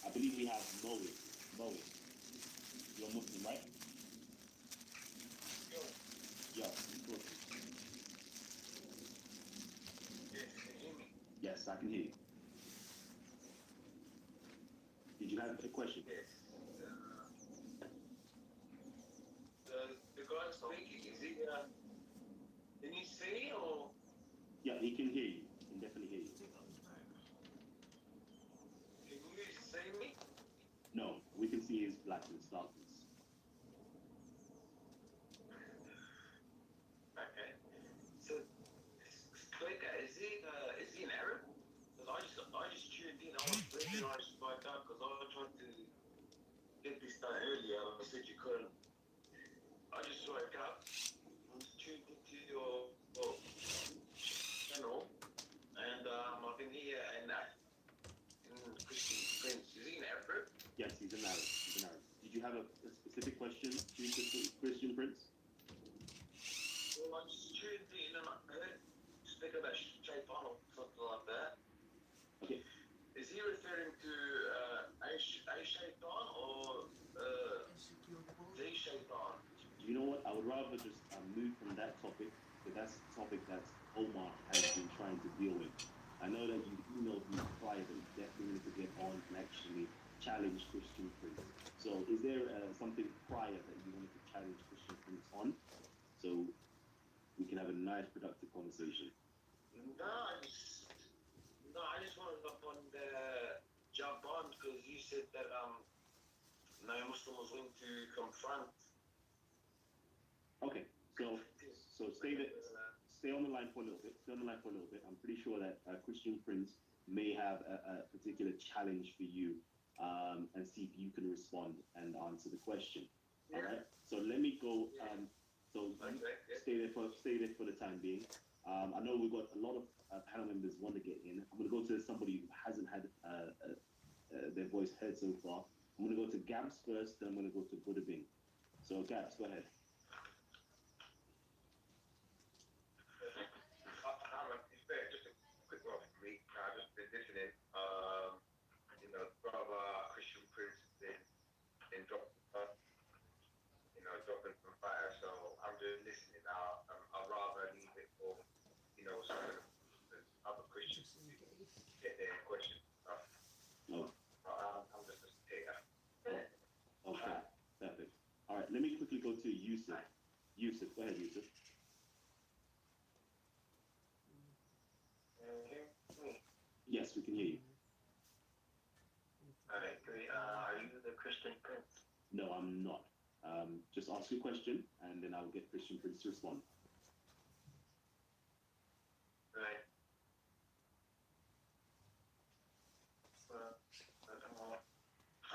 I believe we have Moe. Moe, you're Muslim, right? Yo, Yeah, of course. yes, can you hear me? Yes, I can hear you. Did you have a question? Yes. The guy speaking, is he, can you see or Yeah, he can hear you. He can definitely hear you. can you see me? No, we can see his blackness, darkness. Okay. So, Speaker, is he an Arab? Because I just tuned in. I was thinking I spoke up because I tried to get this done earlier. I said you couldn't. I just woke up. I was tuned into your channel, and I can hear and Christian Prince. Is he an Arab? Yes, he's an Arab. He's an Arab. Did you have a specific question to Christian Prince? Well, I just tuned in and I heard speak about Shaitan or something like that. Okay. Is he referring to a Shaitan or the Shaitan? You know what? I would rather just move from that topic because that's the topic that Omar has been trying to deal with. I know that you emailed me prior that you definitely wanted to get on and actually challenge Christian Prince. So, is there something prior that you wanted to challenge Christian Prince on? So we can have a nice, productive conversation. No, I just wanted to up on the jump on because you said that no Muslim was willing to confront. Okay, so stay on the line for a little bit. Stay on the line for a little bit. I'm pretty sure that Christian Prince may have a particular challenge for you, and see if you can respond and answer the question. All right. So let me go. So stay there for the time being. I know we've got a lot of panel members want to get in. I'm going to go to somebody who hasn't had their voice heard so far. I'm going to go to Gabs first, then I'm going to go to Buddha Bing. So Gabs, go ahead. Just a quick one for me. I've just been listening. Brother Christian Prince been dropping from fire. So I'm just listening now. I'd rather leave it for, some of the other Christians to get their questions and stuff. Oh, I'm just a spectator. okay, perfect. All right, let me quickly go to Yusuf. Yusuf, go ahead, Yusuf. Yes, we can hear you. Alright, great. Are you the Christian Prince? No, I'm not. Just ask your question, and then I'll get Christian Prince to respond. Right.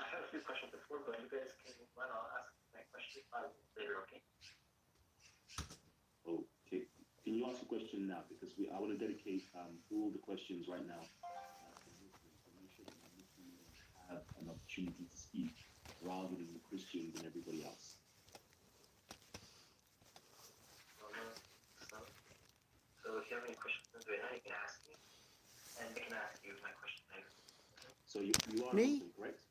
I had a few questions before, but you guys can run. I'll ask my question later, okay? Okay. Can you ask a question now? Because I want to dedicate all the questions right now to Muslims to make sure that the Muslims have an opportunity to speak rather than the Christians and everybody else. So you are a Me? Muslim, correct?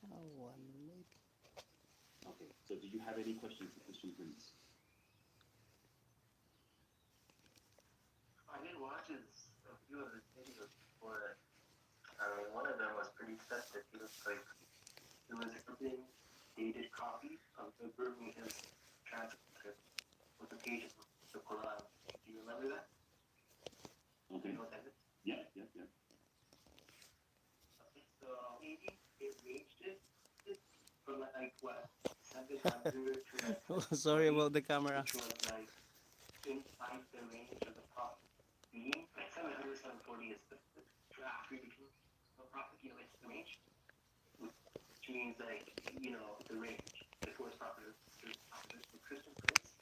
Maybe. Okay. So do you have any questions for Christian Prince? I did watch a few of his videos before. One of them was pretty festive. He was like, it was something dated copy of the Birmingham transcript with the pages of the Quran. Do you remember that? Okay. You know what that is? Yeah. Okay, so maybe it ranged it from like what 700 to like Sorry about the camera. which was like inside the range of the prophet being like 700, 740 is the draft reading of the prophet, it's the range, which means like, the range, the force prophet, the Christian Prince,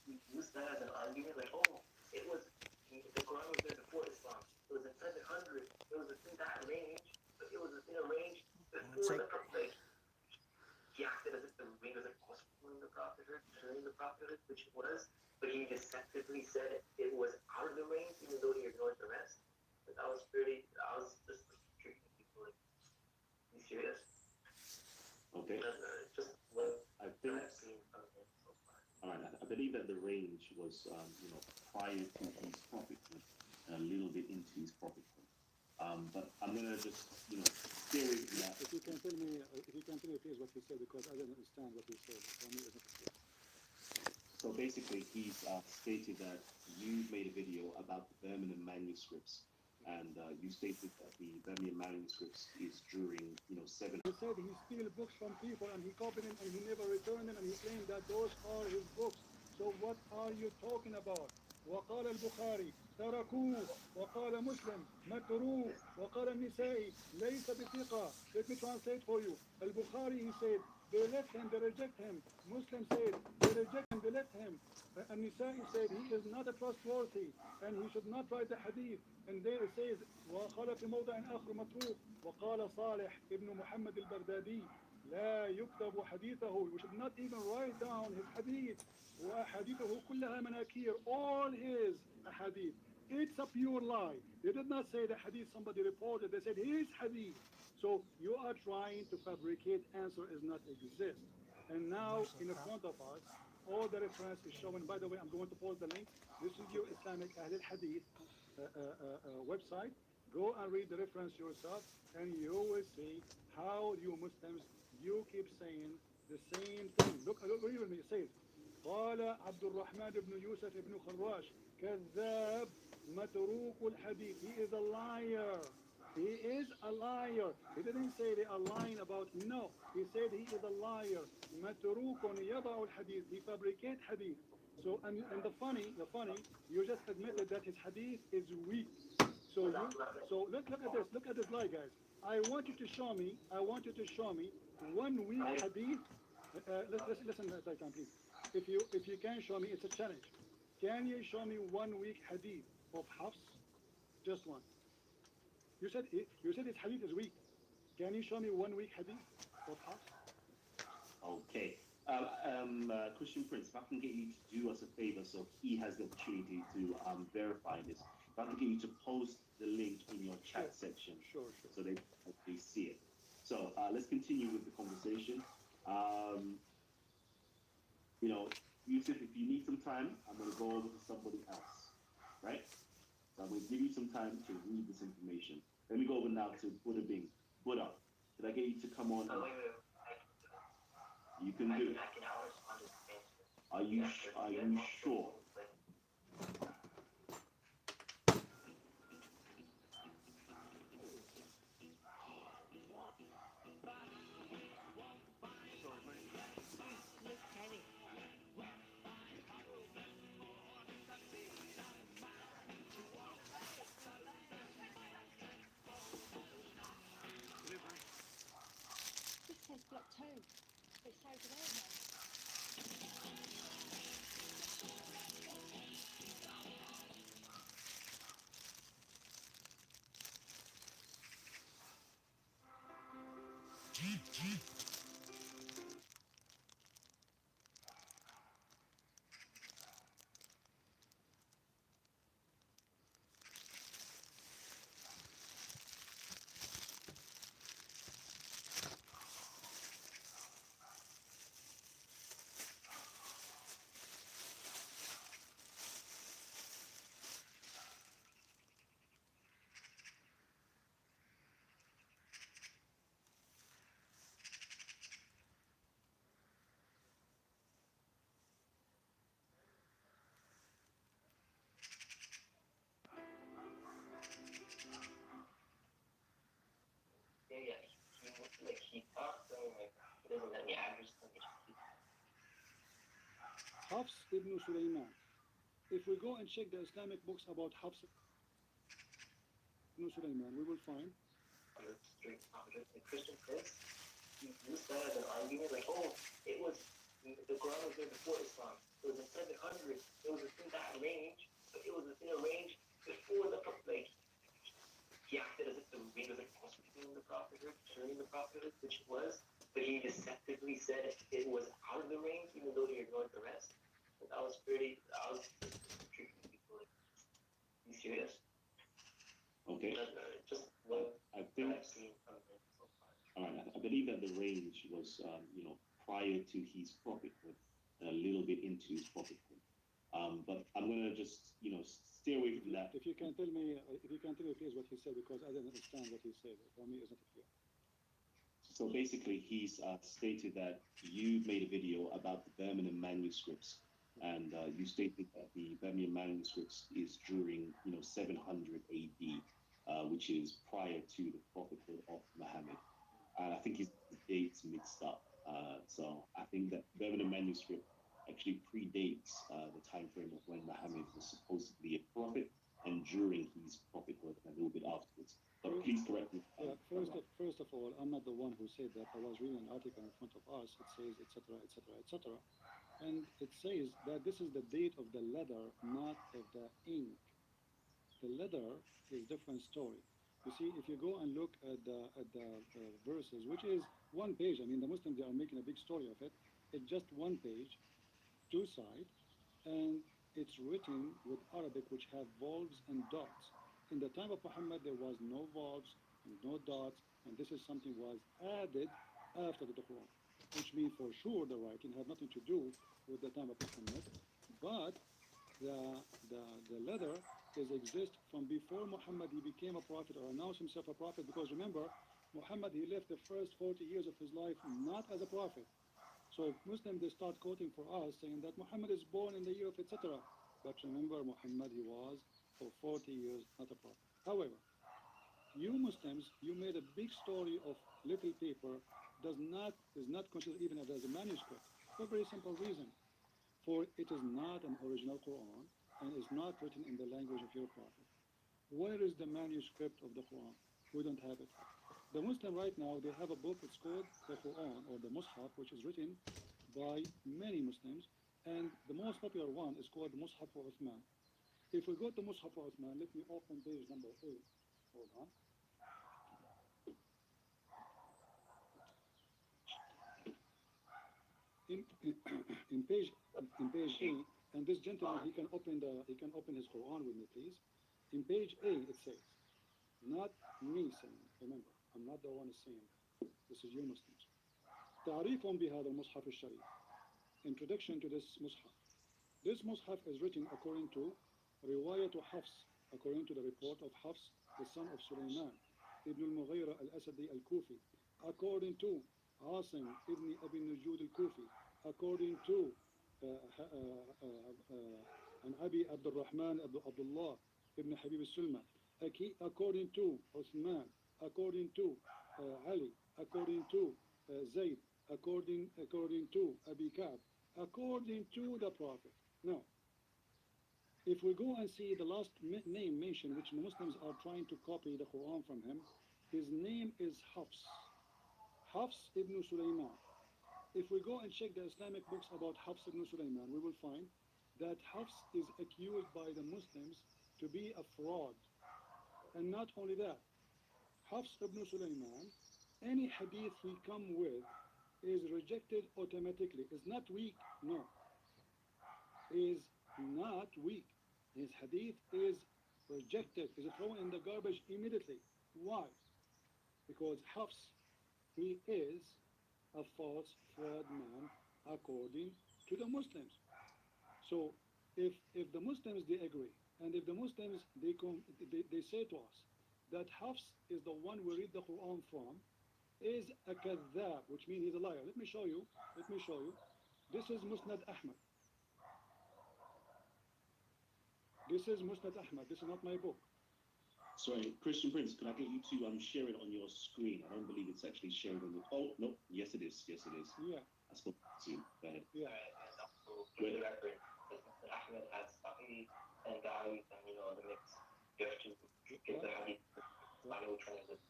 we use that as an argument, like, oh, it was, the Quran was there before Islam, it was in 700, it was in that range, but it was in a range before the prophet, like, he acted as if the ring was like when the prophethood, during the prophethood, which it was, but he deceptively said it was out of the range, even though he ignored the rest. But I was just tricking people, like, you serious? Okay. Just what I think. I've seen from him so far. All right. I believe that the range was, prior to his prophethood, and a little bit into his prophethood. But I'm gonna just, stay away from that. If you can tell me, please, what he said, because I don't understand what he said. For me, it's not clear. So basically, he's stated that you made a video about the Birmingham manuscripts, and you stated that the Birmingham manuscripts is during, 7. He said he steals books from people and he copied them and he never returned them and he claimed that those are his books. So what are you talking about? وقال البخاري تركوه وقال مسلم متروك وقال النسائي ليس بثقة. Let me translate for you. Al-Bukhari, he said, they left him, they reject him. Muslim said, they reject him, they left him. النسائي said, he is not a trustworthy and he should not write the hadith. And there it says, وقال في موضع آخر متروك. وقال صالح ابن محمد البغدادي لا يكتب حديثه. We should not even write down his hadith. وأحاديثه كلها مناكير. All his hadith. It's a pure lie. They did not say the hadith somebody reported. They said his hadith. So you are trying to fabricate answer is not exist. And now in front of us, all the reference is showing. By the way, I'm going to post the link. This is your Islamic Ahl al-Hadith website. Go and read the reference yourself, and you will see how you Muslims, you keep saying the same thing. Look read with me. It says, قال عبد الرحمن بن يوسف بن خراش كذاب متروك الحديث. He is a liar. He is a liar. He didn't say they are lying about, no. He said he is a liar. متروك يضع الحديث. He fabricate hadith. So, and the funny, you just admitted that his hadith is weak. So look at this lie, guys. I want you to show me 1 week hadith. Listen, Taikan, please. If you can show me, it's a challenge. Can you show me 1 week hadith of Hafs? Just one. You said his hadith is weak. Can you show me 1 week hadith of Hafs? Okay. Christian Prince, if I can get you to do us a favor so he has the opportunity to verify this. If I can get you to post the link in your chat section. Sure. So they see it. So let's continue with the conversation. Yusuf, if you need some time, I'm going to go over to somebody else, right? So I'm going to give you some time to read this information. Let me go over now to Buddha Bing. Buddha, did I get you to come on? You can do it. Are you sure? This says block 2. It says it out now. Hafs ibn Sulaiman. If we go and check the Islamic books about Hafs ibn Sulaiman, we will find The Christian prince, he used that as an argument, like, oh, it was the Quran was there before Islam. It was in 700. It was within that range, but it was within a range before the like. He acted as if the ring was like prosecuting the prophethood, during the prophethood, which it was, but he deceptively said it was out of the range, even though he ignored the rest. But that was pretty. That was tricking people. Like, you serious? Okay. Just what I think. I've seen from him so far. All right. I believe that the range was, prior to his prophethood, and a little bit into his prophethood. But I'm gonna just, stay away from that. If you can tell me, please, what he said, because I didn't understand what he said. For me, it's not clear. So basically, he's stated that you made a video about the Birmingham manuscripts, and you stated that the Birmingham manuscripts is during, 700 AD, which is prior to the prophethood of Muhammad. And I think his dates mixed up. So I think that Birmingham manuscript actually predates the time frame of when Muhammad was supposedly a prophet, and during his prophethood, and a little bit afterwards. But please correct me. First of all, I'm not the one who said that. I was reading an article in front of us. It says, etc., etc., etc., and it says that this is the date of the letter, not of the ink. The letter is different story. You see, if you go and look at the verses, which is one page. I mean, the Muslims, they are making a big story of it. It's just one page, two sides, and it's written with Arabic, which have volves and dots. In the time of Muhammad, there was no volves and no dots, and this is something was added after the Quran, which means for sure the writing had nothing to do with the time of Muhammad, but the letter is exist from before Muhammad he became a prophet or announced himself a prophet, because remember, Muhammad, he lived the first 40 years of his life not as a prophet. So Muslims, they start quoting for us saying that Muhammad is born in the year of etc. But remember, Muhammad, he was for 40 years not a prophet. However, you Muslims, you made a big story of little paper is not considered even as a manuscript for a very simple reason. For it is not an original Quran and is not written in the language of your prophet. Where is the manuscript of the Quran? We don't have it. The Muslim right now, they have a book, it's called the Quran or the Mus'haf, which is written by many Muslims, and the most popular one is called Mus'haf of Uthman. If we go to Mus'haf of Uthman, let me open page number 8. Hold on. In page 8, and this gentleman, he can open his Quran with me, please. In page 8, it says, not me saying, remember, I'm not the one saying that. This is you Muslims. تعريف بهذا المصحف الشريف. Introduction to this Mus'haf. This Mus'haf is written according to رواية حفص, according to the report of Hafs, the son of Sulaiman, ibn al-Mughira al-Asadi al-Kufi, according to Asim ibn Abi Nujud al-Kufi, according to an Abi Abdul Rahman Abdullah ibn Habib al-Sulma, according to Uthman, according to Ali, according to Zayd, according to Abi Ka'b, according to the Prophet. Now, if we go and see the last name mentioned, which Muslims are trying to copy the Quran from him, his name is Hafs. Hafs ibn Sulaiman. If we go and check the Islamic books about Hafs ibn Sulaiman, we will find that Hafs is accused by the Muslims to be a fraud. And not only that, Hafs ibn Sulaiman, any hadith he come with is rejected automatically. Is not weak, no. Is not weak. His hadith is rejected, is thrown in the garbage immediately. Why? Because Hafs, he is a false fraud man according to the Muslims. So if the Muslims, they agree, and if the Muslims, they say to us that Hafs is the one we read the Quran from, is a kadhab, which means he's a liar. Let me show you. This is Musnad Ahmad. This is Musnad Ahmad. This is not my book. Sorry, Christian Prince, can I get you to share it on your screen? I don't believe it's actually shared on the... Oh, no. Yes, it is. Yes, it is. Yeah. I spoke to you. Go ahead. Yeah. give the reference. Because Ahmed has Sahih and Da'if and, the mix. You have to give the hadith. I know which one is it.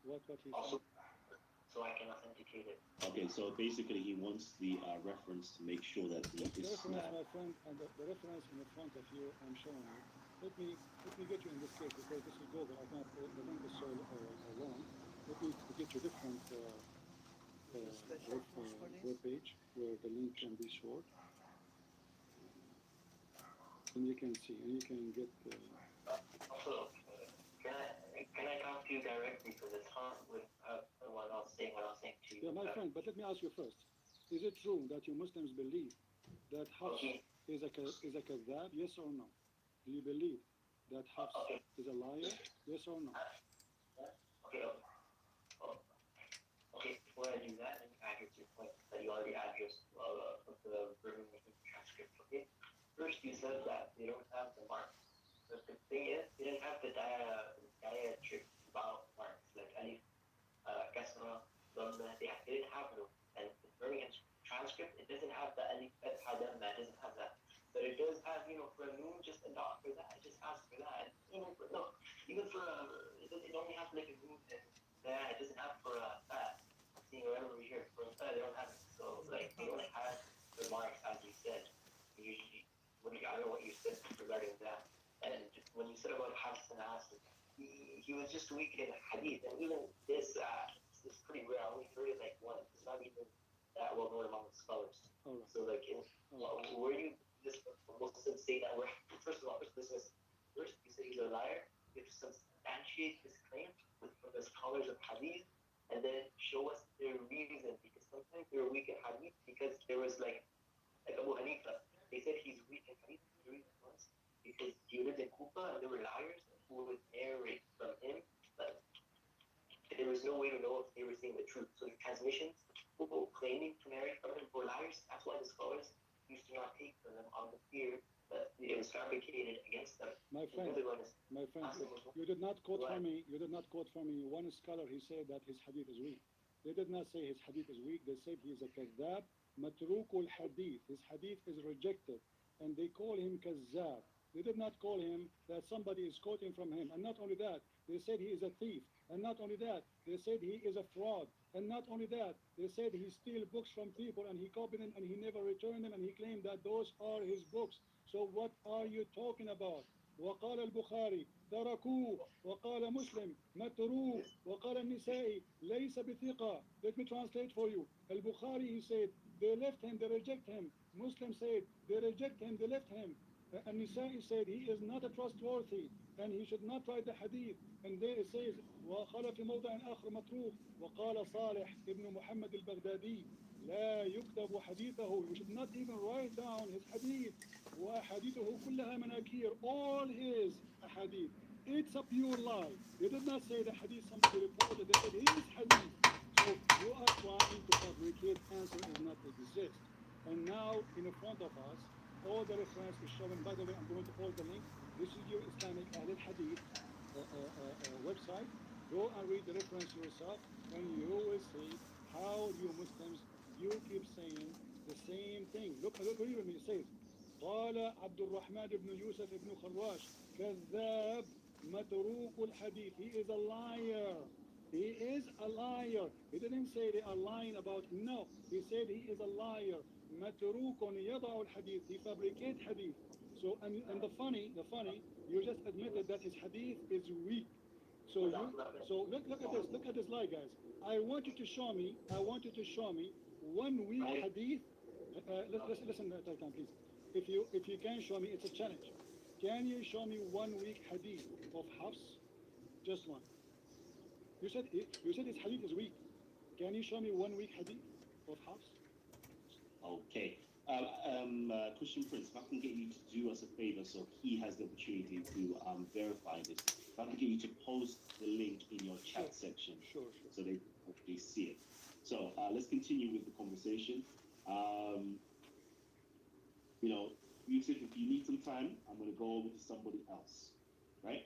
What he Also, said? so I can authenticate it. Okay, so basically he wants the reference to make sure that the The reference, Islam. my friend, and the reference in the front of you, I'm showing you. Let me get you in this case because this is Google. I cannot. The link is so long. Let me get you different web page where the link can be short, and you can see, and you can get. Also, can I talk to you directly because it's hard with what I was saying to you. Yeah, my friend. But let me ask you first: is it true that you Muslims believe that Hafs is a kadhab? Yes or no? Do you believe that Hafs is a liar? Yes or no? Okay. Okay. Before I do that, let me add your point that you already addressed of the Birmingham transcript. Okay. First, you said that they don't have the marks. But the thing is, they didn't have the diatric vowel marks like alif, kasra, dhamma. They didn't have those. And the Birmingham transcript, it doesn't have the alif, fatha, dhamma. It doesn't have that. But it does have, for a noon, just a dot for that. It just asks for that. Even for it only has like a noon and that. It doesn't have for a fat. Seeing right over here, for a fat, they don't have it. So, like, they don't have the marks, as you said. Usually, I don't know what you said regarding that. And when you said about Hassan Hassan, he was just weak in hadith. And even this is pretty rare. I only heard it like once. It's not even that well known among the scholars. All right. So, like, where you just Muslims say that we're first of all, first you say he's a liar. You have to substantiate his claim from the scholars of hadith, and then show us their reason. Because sometimes they're weak in hadith because there was like Abu Hanifa. They said he's weak in hadith. The reason was because he lived in Kufa and there were liars who would narrate from him, but there was no way to know if they were saying the truth. So the transmissions, people claiming to narrate from him were liars. That's why the scholars used to not take from them on the fear that it was fabricated against them. My friend, you did not quote from me. You did not quote from me. One scholar, he said that his hadith is weak. They did not say his hadith is weak. They said he is a kadhab, matrukul hadith. His hadith is rejected, and they call him kazzab. They did not call him that somebody is quoting from him. And not only that, they said he is a thief. And not only that, they said he is a fraud. And not only that, they said he steals books from people and he copied them and he never returned them and he claimed that those are his books. So what are you talking about? وقال البخاري تركوه وقال مسلم متروك وقال النسائي ليس بثقة. Let me translate for you. Al-Bukhari, he said, they left him, they reject him. Muslim said, they reject him, they left him. النسائي said, he is not a trustworthy and he should not write the hadith. And there it says, وقال في موضع آخر متروك وقال صالح ابن محمد البغدادي لا يكتب حديثه. You should not even write down his hadith. وحديثه كلها مناكير. All his hadith. It's a pure lie. They did not say the hadith somebody reported. They said his hadith. So you are trying to fabricate answer does not exist. And now in front of us, all the reference is showing. By the way, I'm going to post the link. This is your Islamic Ahl Hadith website. Go and read the reference yourself, and you will see how you Muslims, you keep saying the same thing. Look with me. It says, قال عبد الرحمن بن يوسف بن خراش كذاب متروك الحديث. He is a liar. He is a liar. He didn't say they are lying about him. No, he said he is a liar. متروك يضع الحديث. He fabricates hadith. So and the funny, you just admitted that his hadith is weak. So look at this lie, guys. I want you to show me 1 week hadith. Listen, Titan, please. If you can show me, it's a challenge. Can you show me 1 week hadith of Hafs? Just one. You said his hadith is weak. Can you show me 1 week hadith of Hafs? Okay. Christian Prince, if I can get you to do us a favor so he has the opportunity to verify this. If I can get you to post the link in your chat section. Sure. So they see it. So let's continue with the conversation. Yusuf, if you need some time, I'm going to go over to somebody else, right?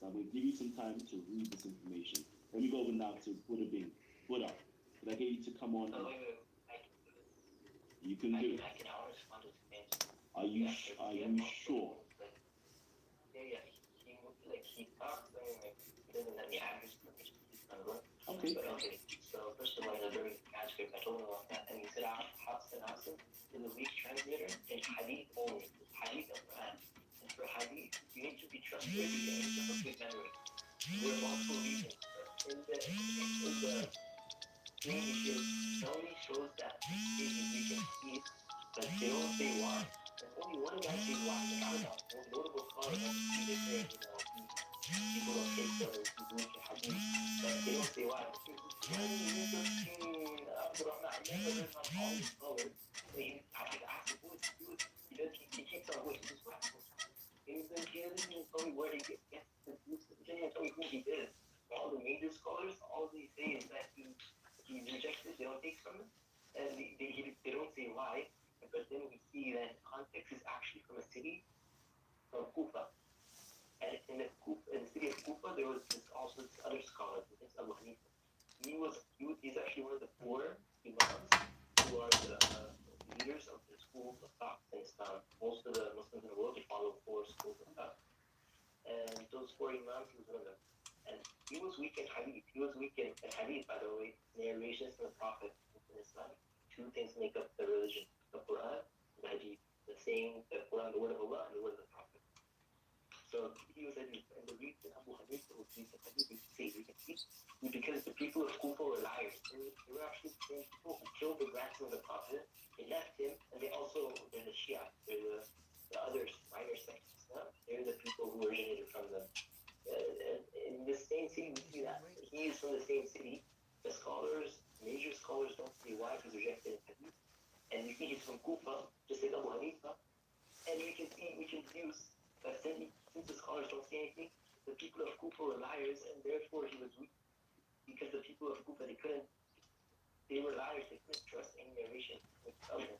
So I'm going to give you some time to read this information. Let me go over now to Buddha Bing. Buddha, could I get you to come on? No, you can do it. I can respond Are you sure? Yeah. He talks, I mean, like, he doesn't let me have his permission. Okay. But okay, so first of all, in the very transcript, I told him about that, and he said, Hafs and Asim is a weak translator in Hadith only, Hadith of Quran. And for Hadith, you need to be trustworthy and you need to have good memory. There are multiple reasons. In the thing, it only shows that we can see, but they don't say why. And only one guy says why. Like, I don't know, notable scholars obviously they say, people don't take the weak Hadith, but they don't say why. When you just seen Abdurrahman, I never heard on all the scholars. I asked him, he keeps on going, just what? He doesn't tell me where he gets the juice. He didn't even tell me who he is. All the major scholars, all they say is that he rejected, they don't take from him, and they don't say why. But then we see that context is actually from a city, from Kufa. And in the city of Kufa, there was also this other scholar, this Abu Hanifa. He's actually one of the four imams who are the leaders of the schools of thought in Islam. Most of the Muslims in the world, they follow four schools of thought. And those four imams, he was one of them. And he was weak in hadith. He was weak in hadith, by the way, narrations from the Prophet in Islam. Two things make up the religion, the Quran and the hadith. The Quran, the word of Allah, and the word of the Prophet. So he was hadith. And the reason Abu Hanifa was weak in hadith, because the people of Kufa were liars. They were actually the same people who killed the grandson of the Prophet. They left him, and they're the Shia. They're the other minor sects. They're the people who originated from them. In the same city, we see that he is from the same city. The major scholars, don't say why he's rejected in hadith. And we see he's from Kufa, just like Abu Hanifa. And we can deduce that since the scholars don't say anything, the people of Kufa were liars, and therefore he was weak. Because the people of Kufa, they were liars, they couldn't trust any narration of them.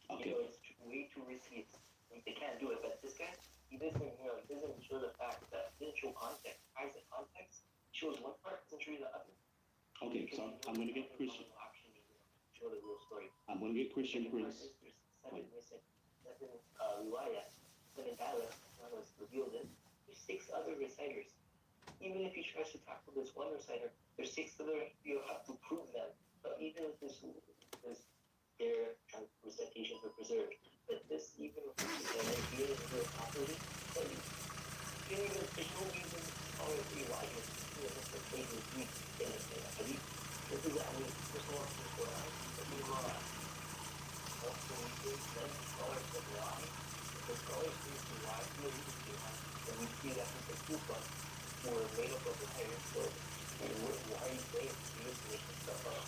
Okay. It's way too risky. They can't do it. But this guy, he doesn't show the fact that he doesn't show context. Why is the context? He shows one part, doesn't show you the other. Okay, so I'm going to get Christian. Show the real story. I'm going to get Christian Prince. Seven dialects, that was revealed in. There's six other reciters. Even if he tries to tackle this one reciter, there's six other, you have to prove them. But even if their recitations are preserved, but this, even if he didn't do it properly, but there's no reason scholars say why he was just the thing was weak in a hadith. This is, first of all, in the Quran, but we will also read then scholars say why. The scholars say why, no reason to why. And we see that in the Kufa, who were made up of liars, so why are you saying you just making stuff up?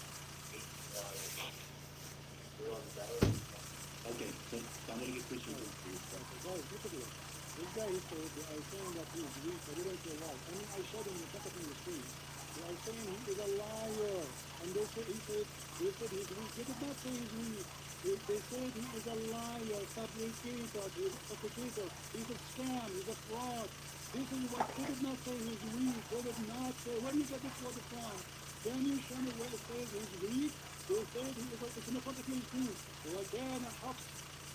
Okay, so I'm going to get Christian Prince. This guy is saying that he is weak, but he don't say why. I mean, I showed him the second in the screen. They are saying he is a liar. And they said he's weak. They did not say he's weak. They said he is a liar, fabricator, he's a scam, he's a fraud. This is what they did not say he's weak. They did not say, where do you get this word from? Can you show me where it says he's weak? They said he is a, it's in the front of his food. وكان حفص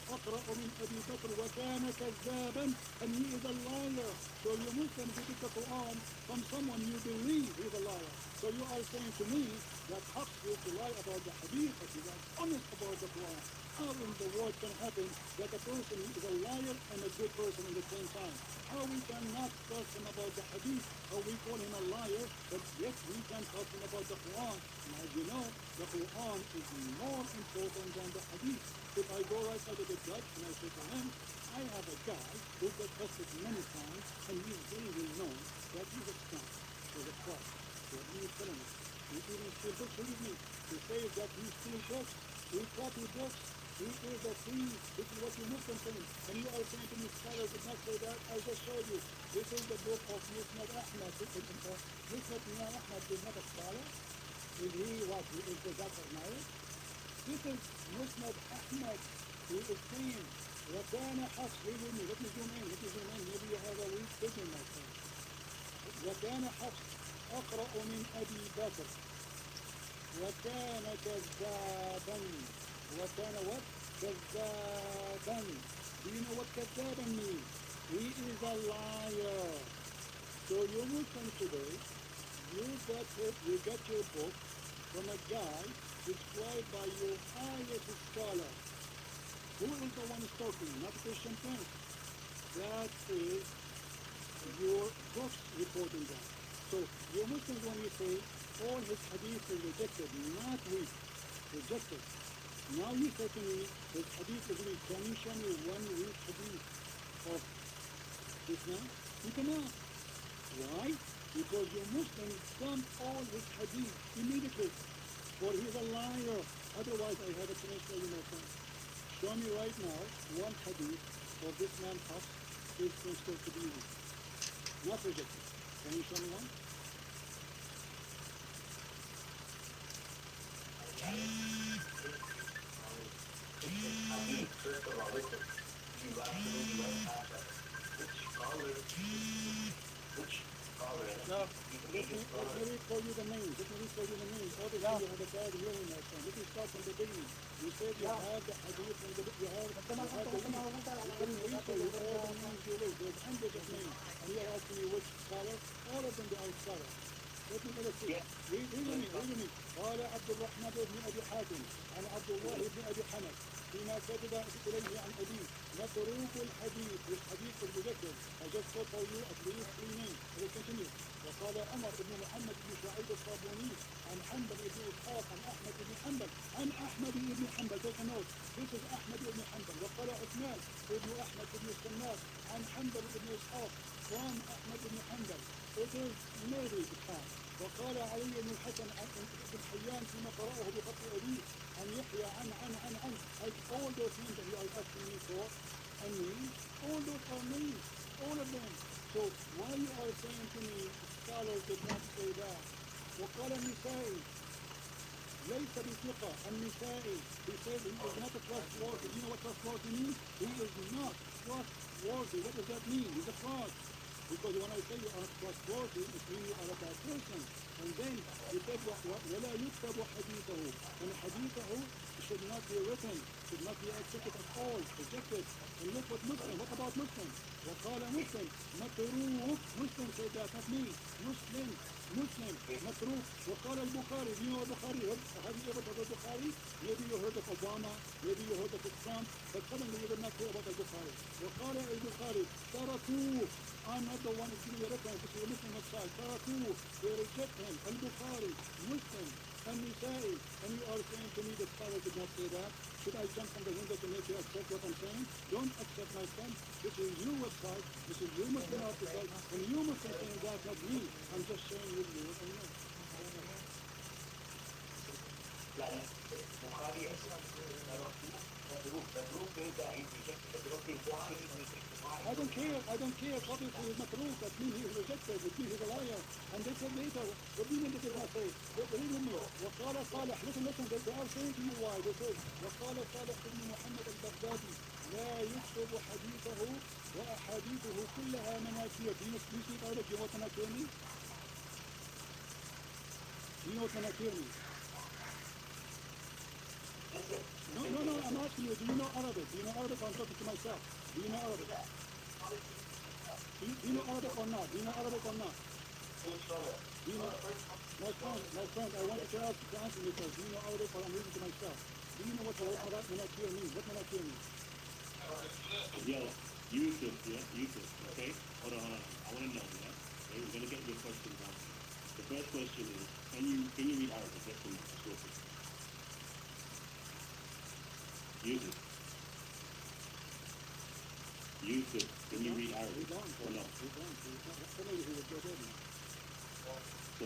أقرأ من أبي بكر وكان كذابا, and he is a liar. So you Muslims, you take the Quran from someone you believe he is a liar. So you are saying to me that Hafs used to lie about the hadith, but he was honest about the Quran. How in the world can happen that a person is a liar and a good person at the same time? How we cannot trust him about the hadith, how we call him a liar, but yet we can trust him about the Quran. And as you know, the Quran is more important than the hadith. If I go right now to the judge and I say to him, I have a guy who got tested many times and he's very well known that he's a scam, he's a fraud. So he is telling me, he even steal books with me. He says that he steals books, he copy books, he is a thief. This is what you Muslims saying. And you are saying to me, scholars did not say that. I just showed you. This is the book of Musnad Ahmad. Musnad Ahmad is not a scholar. Is he what? He is the Zakir Malik? This is Musnad Ahmad. He is saying, وكان حفص, let me zoom in, maybe you have a weak signal, my friend. وكان حفص أقرأ من أبي بكر وكان كذابا. وكان what? كذابا. Do you know what كذابا means? He is a liar. So you Muslim today, you got your book from a guy described by your highest scholar. Who is the one who's talking? Not Christian Prince. That is your books reporting that. So your Muslims, when you say all his hadith is rejected, not weak, rejected. Now you say to me, his hadith is weak. Can you show me one weak hadith of this man? You cannot. Why? Because your Muslims dump all his hadith immediately. For he's a liar. Otherwise, I have a chance for you, my friend. Show me right now one hadith of this man Hafs is considered to be weak. Not rejected. Can you show me one? First of all, listen. You absolutely right after. Which scholar? Now, let me read for you the names. Let me read for you the names. Obviously, you have a bad hearing, my friend. Let me start from the beginning. You said you have the hadith from the you have the hadith. You couldn't read for you all the names you read. There's hundreds of names. And you're asking me which scholar? All of them, they are scholars. Let me see. Read with me. قال عبد الرحمن بن ابي حاتم عن عبد الله بن ابي حنف فيما كتب اليه عن ابيه متروك الحديث والحديث المذكر. I just quote for you at least three names. We'll continue. وقال عمر بن محمد بن شعيب الصابوني عن حنبل بن اسحاق عن احمد بن حنبل عن احمد بن حنبل. Take a note. This is احمد بن حنبل. وقال عثمان بن احمد بن السناد عن حنبل بن اسحاق from احمد بن حنبل. It is maybe the time. وقال علي بن الحسن عن ابن حيان فيما قرأه بخط أبيه عن يحيى عن all those names that you are asking me for and me, all those are names, all of them. So why you are saying to me scholars did not say that? وقال النسائي ليس بثقة. النسائي, he said he is not trustworthy. You know what trustworthy means? He is not trustworthy. What does that mean? He's a fraud. Because when I say you are trustworthy, it means you are a bad person. And then he said, وَلَا يُكْتَبُ حَدِيثَهُ. And حديثه should not be written, should not be accepted at all, rejected. And look what Muslim, what about Muslim? وقال مسلم متروك. Muslim said that, not me. Muslim متروك. وقال البخاري. Do you know Bukhari? Have you ever heard of Bukhari? Maybe you heard of Obama, maybe you heard of Trump, but suddenly you did not hear about Bukhari. وقال البخاري تركوه. I'm not the one who's giving you a reference. This is a Muslim website. تركوه. They reject him. البخاري, Muslim, النسائي. And you are saying to me that scholars did not say that. Should I jump from the window to make you accept what I'm saying? Don't accept my friend. This is your website. This is your Muslim article. And you Muslim saying that, not me. I'm just sharing with you what I know. I don't care. Obviously, he's matruk. That means he's rejected. That means he's a liar. And they said later, what do you mean they did not say? Read with me. وقال صالح. Listen. They are saying to you why. They said, وقال صالح بن محمد البغدادي لا يكتب حديثه وأحاديثه كلها مناكير. Do you speak Arabic? Do you know what مناكير means? Do you know what مناكير means? No, I'm asking you, do you know Arabic? Do you know Arabic? I'm talking to myself. Do you know Arabic? Do you know Arabic or not? Do you know Arabic or not? Do you know? My friend, I wanted to ask you to answer me first. Do you know Arabic or I'm reading to myself? Do you know what Manakir means? What Manakir means? Yo, Yusuf, okay? Hold on. I want to know, yeah? Okay, we're going to get your questions answered. The first question is, can you read Arabic? Yes or no? Let's go for it. Yusuf, can you read Arabic? Or no? So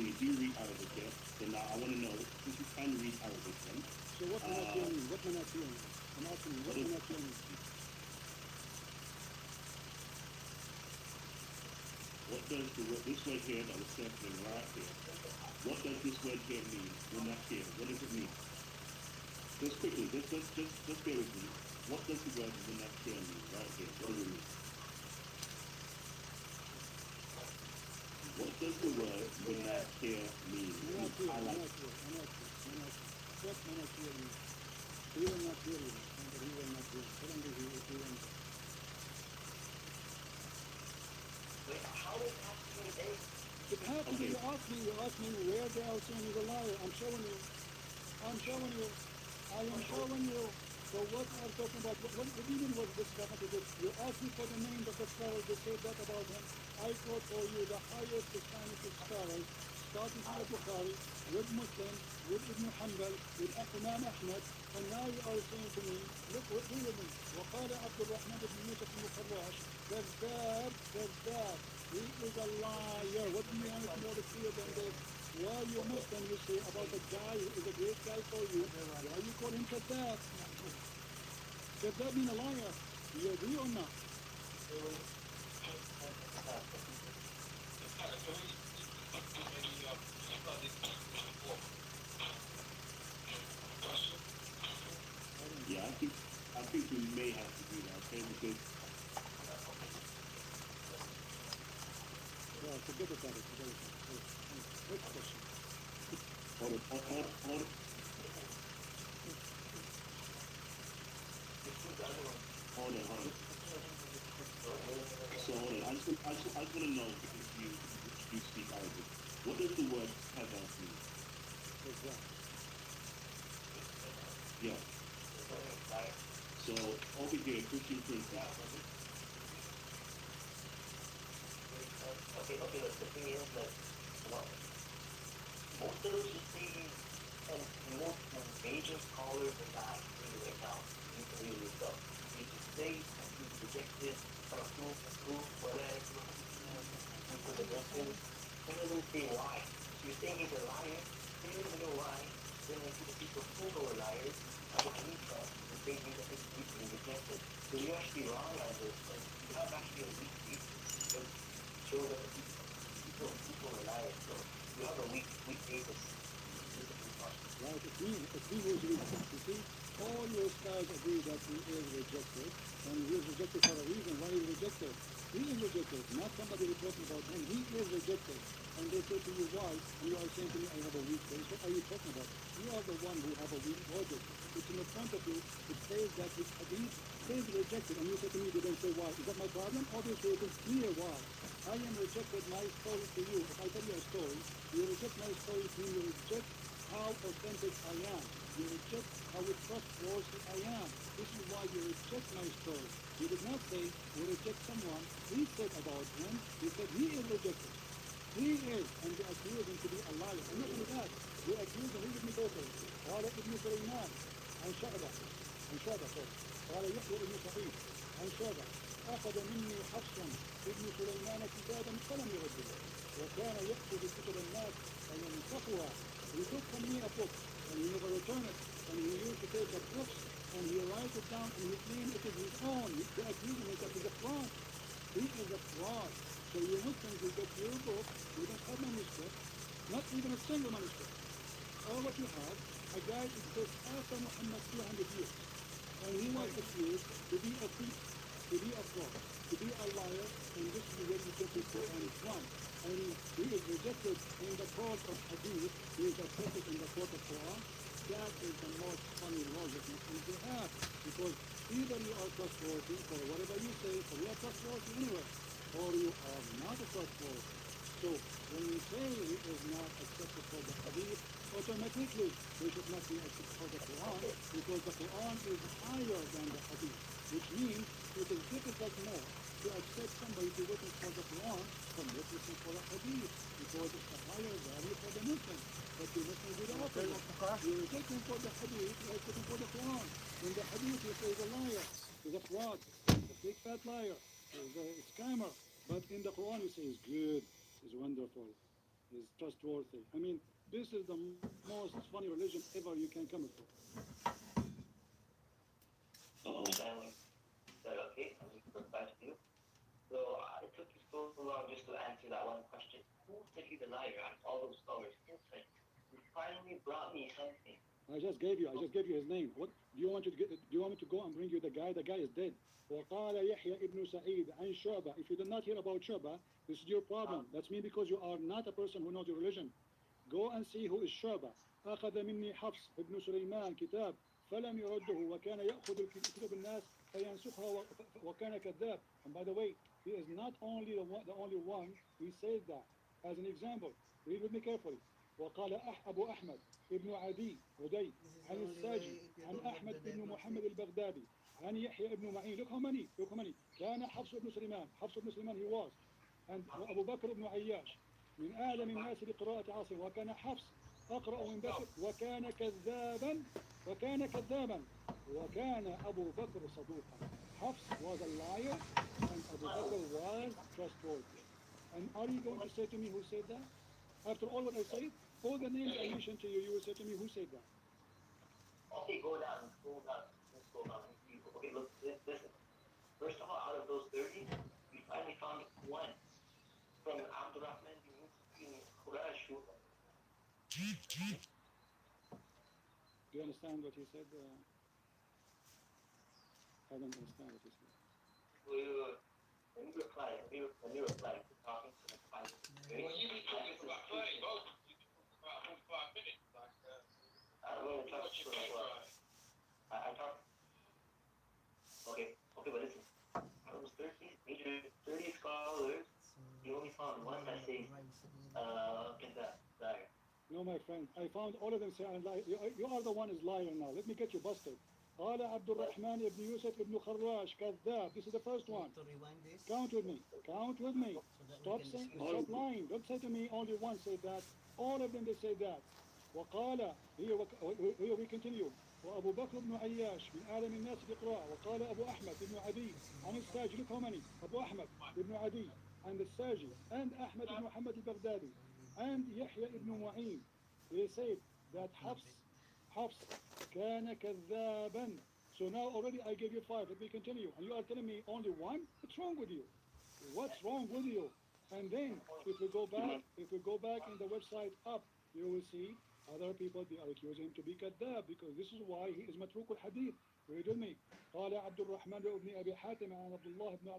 you do read Arabic, yeah? So now I want to know, since you can read Arabic then. So what Manakir means? What Manakir means? I'm asking you, what Manakir means? What does this word here that was circling right here, what does this word here mean? Munakir, what does it mean? Just quickly, just bear with me. What does the word munakir mean right here? What does it mean? What does the word munakir mean? What Manakir means? You will not hear me. but he will not do it. Suddenly he will do it. Wait, how is that doing anything? It has to be, you ask me where they are saying he's a liar. I'm showing you. I'm showing you. I am showing you. So what are talking about? What do you mean was this happened to this? You asked me for the names of the scholars that say that about him. I quote for you the highest Islamic scholars, starting from al-Bukhari, with Muslim, with Ibn Hanbal, with Imam Ahmad, and now you are saying to me, look, read with me. وقال عبد الرحمن بن يوسف المفراش كذاب كذاب. He is a liar. What do you want it more clear than this? Why you Muslim, you say about a guy who is a great guy for you, why you call him Kadab? Kadab mean a liar. Do you agree or not? Yeah, I think we may have to do that, okay? Because Yeah, forget about it. Forget about it. Next question. hold on. So hold on. I just want to know if you speak Arabic. What does the word kaza mean? Kadab. Yeah. So over here, Christian Prince. Okay, look, the thing is that most of those Israelis and most major scholars are not really right now. You can read this stuff. They just say that he's rejected, proof, whatever, for the Muslims. They don't even say why. So you're saying he's a liar, they don't even know why. Then when people who know are liars, Abu Hanifa, the same thing that he's being rejected. So you're actually wrong on this, and you have actually a weak basis to show that the people are liars. So you have a weak basis. Right? It means he was rejected. You see, all your scholars agree that he is rejected, and he is rejected for a reason. Why he is rejected? He is rejected, not somebody reporting about him. He is rejected. And they say to you, why? And you are saying to me, I have a weak base. What are you talking about? You are the one who have a weak logic. It's in the front of you. It says that his hadith is rejected. And you say to me, they don't say why. Is that my problem? Obviously, it is clear why. I am rejected my story to you. If I tell you a story, you reject my story to you reject how authentic I am. You reject how trustworthy I am. This is why you reject my story. You did not say you reject someone. He said about him, he said he is rejected. He is, and they accuse him to be a liar. And not only that, they accuse him, read me carefully. قال ابن سليمان عن شعبة sorry. قال يحيى ابن سعيد عن شعبة أخذ مني حفص ابن سليمان كتابا فلم يرده وكان يأخذ كتب الناس فينسخها. He took from me a book and he never returned it, and he used to take the books and he write it down and he claim it is his own. They accuse him that he's a fraud. He is a fraud. So you Muslims, you get your book, you don't have manuscript, not even a single manuscript. All what you have, a guy that says after Muhammad 200 years, and he was accused to be a thief, to be a fraud, to be a liar, and this is where you get his Quran from. And he is rejected in the court of Hadith, he is accepted in the court of Quran. That is the most funny logic Muslims they have, because either you are trustworthy for whatever you say, or you are trustworthy anyway, or you are not trustworthy. So when you say he is not accepted for the Hadith, automatically they should not be accepted for the Quran, because the Quran is higher than the Hadith, which means it is difficult more to accept somebody to witness for the Quran from witnessing for the Hadith, because it's a higher value for the Muslim. But the Muslims do the opposite. You reject him for the Hadith, you accept him for the Quran. In the Hadith, you say he's a liar, he's a fraud, he's a big fat liar, he's a scammer. But in the Quran, you say he's good, he's wonderful, he's trustworthy. I mean, this is the most funny religion ever you can come across. Okay, I'm just going back to you. So it took you so long just to answer that one question. Who said he's a liar out of all those scholars? Who said? You finally brought me something. I just gave you his name. What do you want to get? Do you want me to go and bring you the guy? The guy is dead. وقال يحيى ابن سعيد عن شعبة. If you did not hear about Shu'bah, this is your problem. That's me, because you are not a person who knows your religion. Go and see who is Shu'bah. أخذ مني حفص بن سليمان كتاب فلم يرده وكان يأخذ كتب الناس فينسخها وكان كذاب. And by the way, he is not only the only one who said that. As an example, read with me carefully. وقال أبو أحمد ابن عدي عن الساجي عن أحمد بن محمد البغدادي عن يحيى ابن معين. Look how many. كان حفص بن سليمان. he was. And وأبو بكر بن عياش من أعلم الناس بقراءة عاصم وكان حفص أقرأ من بكر وكان كذابا وكان أبو بكر صدوقا. Hafs was a liar and Abu Bakr was trustworthy. And are you going to say to me who said that? After all what I said, all the names I mentioned to you, you will say to me who said that. Okay, go down. Okay, look, listen. First of all, out of those 30, we finally found one from Abdurrahman bin Khurash. Do you understand what he said? I don't understand what he said. Let me reply. Talking to the Bible. Well, you be talking for about 30, bro. You be talking for about 45 minutes. Like, I'm going to talk to you I talk. Okay, but listen. Out of those 30 scholars, you only found one that says, liar. No, my friend, I found all of them saying lie. You are the one who's lying now. Let me get you busted. قال عبد الرحمن ابن يوسف ابن خراش كذاب. This is the first one. Count with me. Stop lying. Don't say to me only one said that. All of them they say that. وقال here we continue. وأبو بكر بن عياش من أعلم الناس بقراءة. وقال أبو أحمد بن عدي عن الساجي. Look how many. أبو أحمد بن عدي and the Saji and Ahmad ibn Muhammad al-Baghdadi and Yahya ibn Ma'in. They said that Hafs كان كذابا. So now already I gave you 5. Let me continue. And you are telling me only one? What's wrong with you? And then if we go back in the website up, you will see other people they are accusing him to be kadab because this is why he is matruk al-hadith. Read with me. قال عبد الرحمن بن أبي حاتم عن عبد الله بن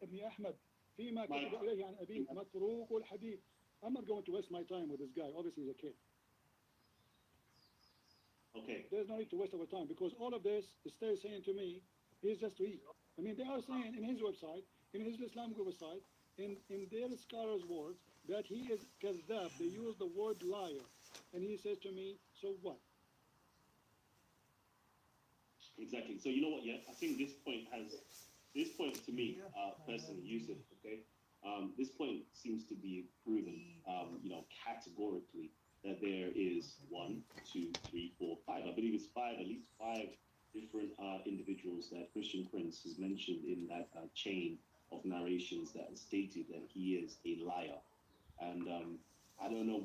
ابن أحمد فيما كتب إليه عن أبيه متروك الحديث. I'm not going to waste my time with this guy. Obviously he's a kid. Okay. There's no need to waste our time because all of this is still saying to me he's just weak. I mean, they are saying in his website, in his Islamic website, in their scholars' words, that he is kazzab. They use the word liar. And he says to me, so what? Exactly. So you know what? Yeah, I think this point to me, personally, Yusuf. Okay, this point seems to be proven, categorically that there is 1, 2, 3, 4, 5. I believe it's 5, at least 5 different individuals that Christian Prince has mentioned in that chain of narrations that stated that he is a liar. And I don't know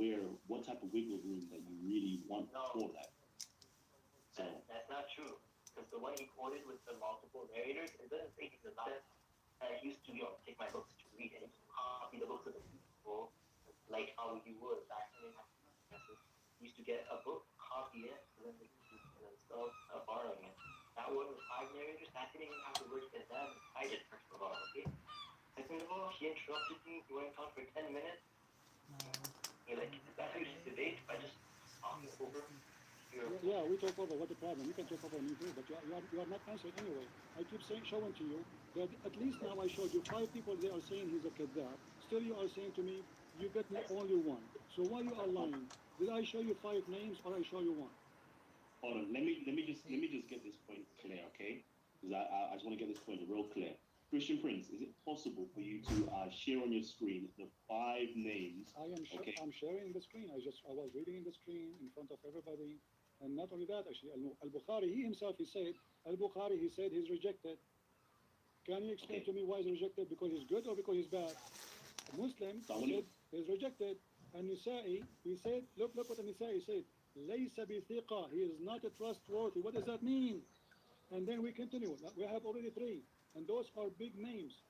what type of wiggle room that you really want for that. So that's not true. Because the one he quoted with the multiple narrators, it doesn't say he's a liar. I used to, take my books to read and copy the books of the people, like how you would back in you used to get a book, copy it, and then themselves borrowing it. That one with 5 narrators, that didn't even have the word that I did, first of all, okay? Second of all, he interrupted me, he went on for 10 minutes. That's how you debate by just talking over. Yeah, we talk over. What the problem? You can talk over me too, but you are not answering anyway. I keep showing to you that at least now I showed you 5 people. They are saying he's a kadab. Still, you are saying to me, you get me only one. So why you are lying? Did I show you 5 names or I show you one? Hold on. Let me just get this point clear, okay? Because I just want to get this point real clear. Christian Prince, is it possible for you to share on your screen the 5 names? Okay. I'm sharing the screen. I was reading in the screen in front of everybody. And not only that, actually, Al-Bukhari, he himself, he said he's rejected. Can you explain to me why he's rejected? Because he's good or because he's bad? A Muslim, he said he's rejected. And Nisa'i, he said, look what Nisa'i said. لَيْسَ بِثِقَةٍ. He is not a trustworthy. What does that mean? And then we continue. We have already 3. And those are big names.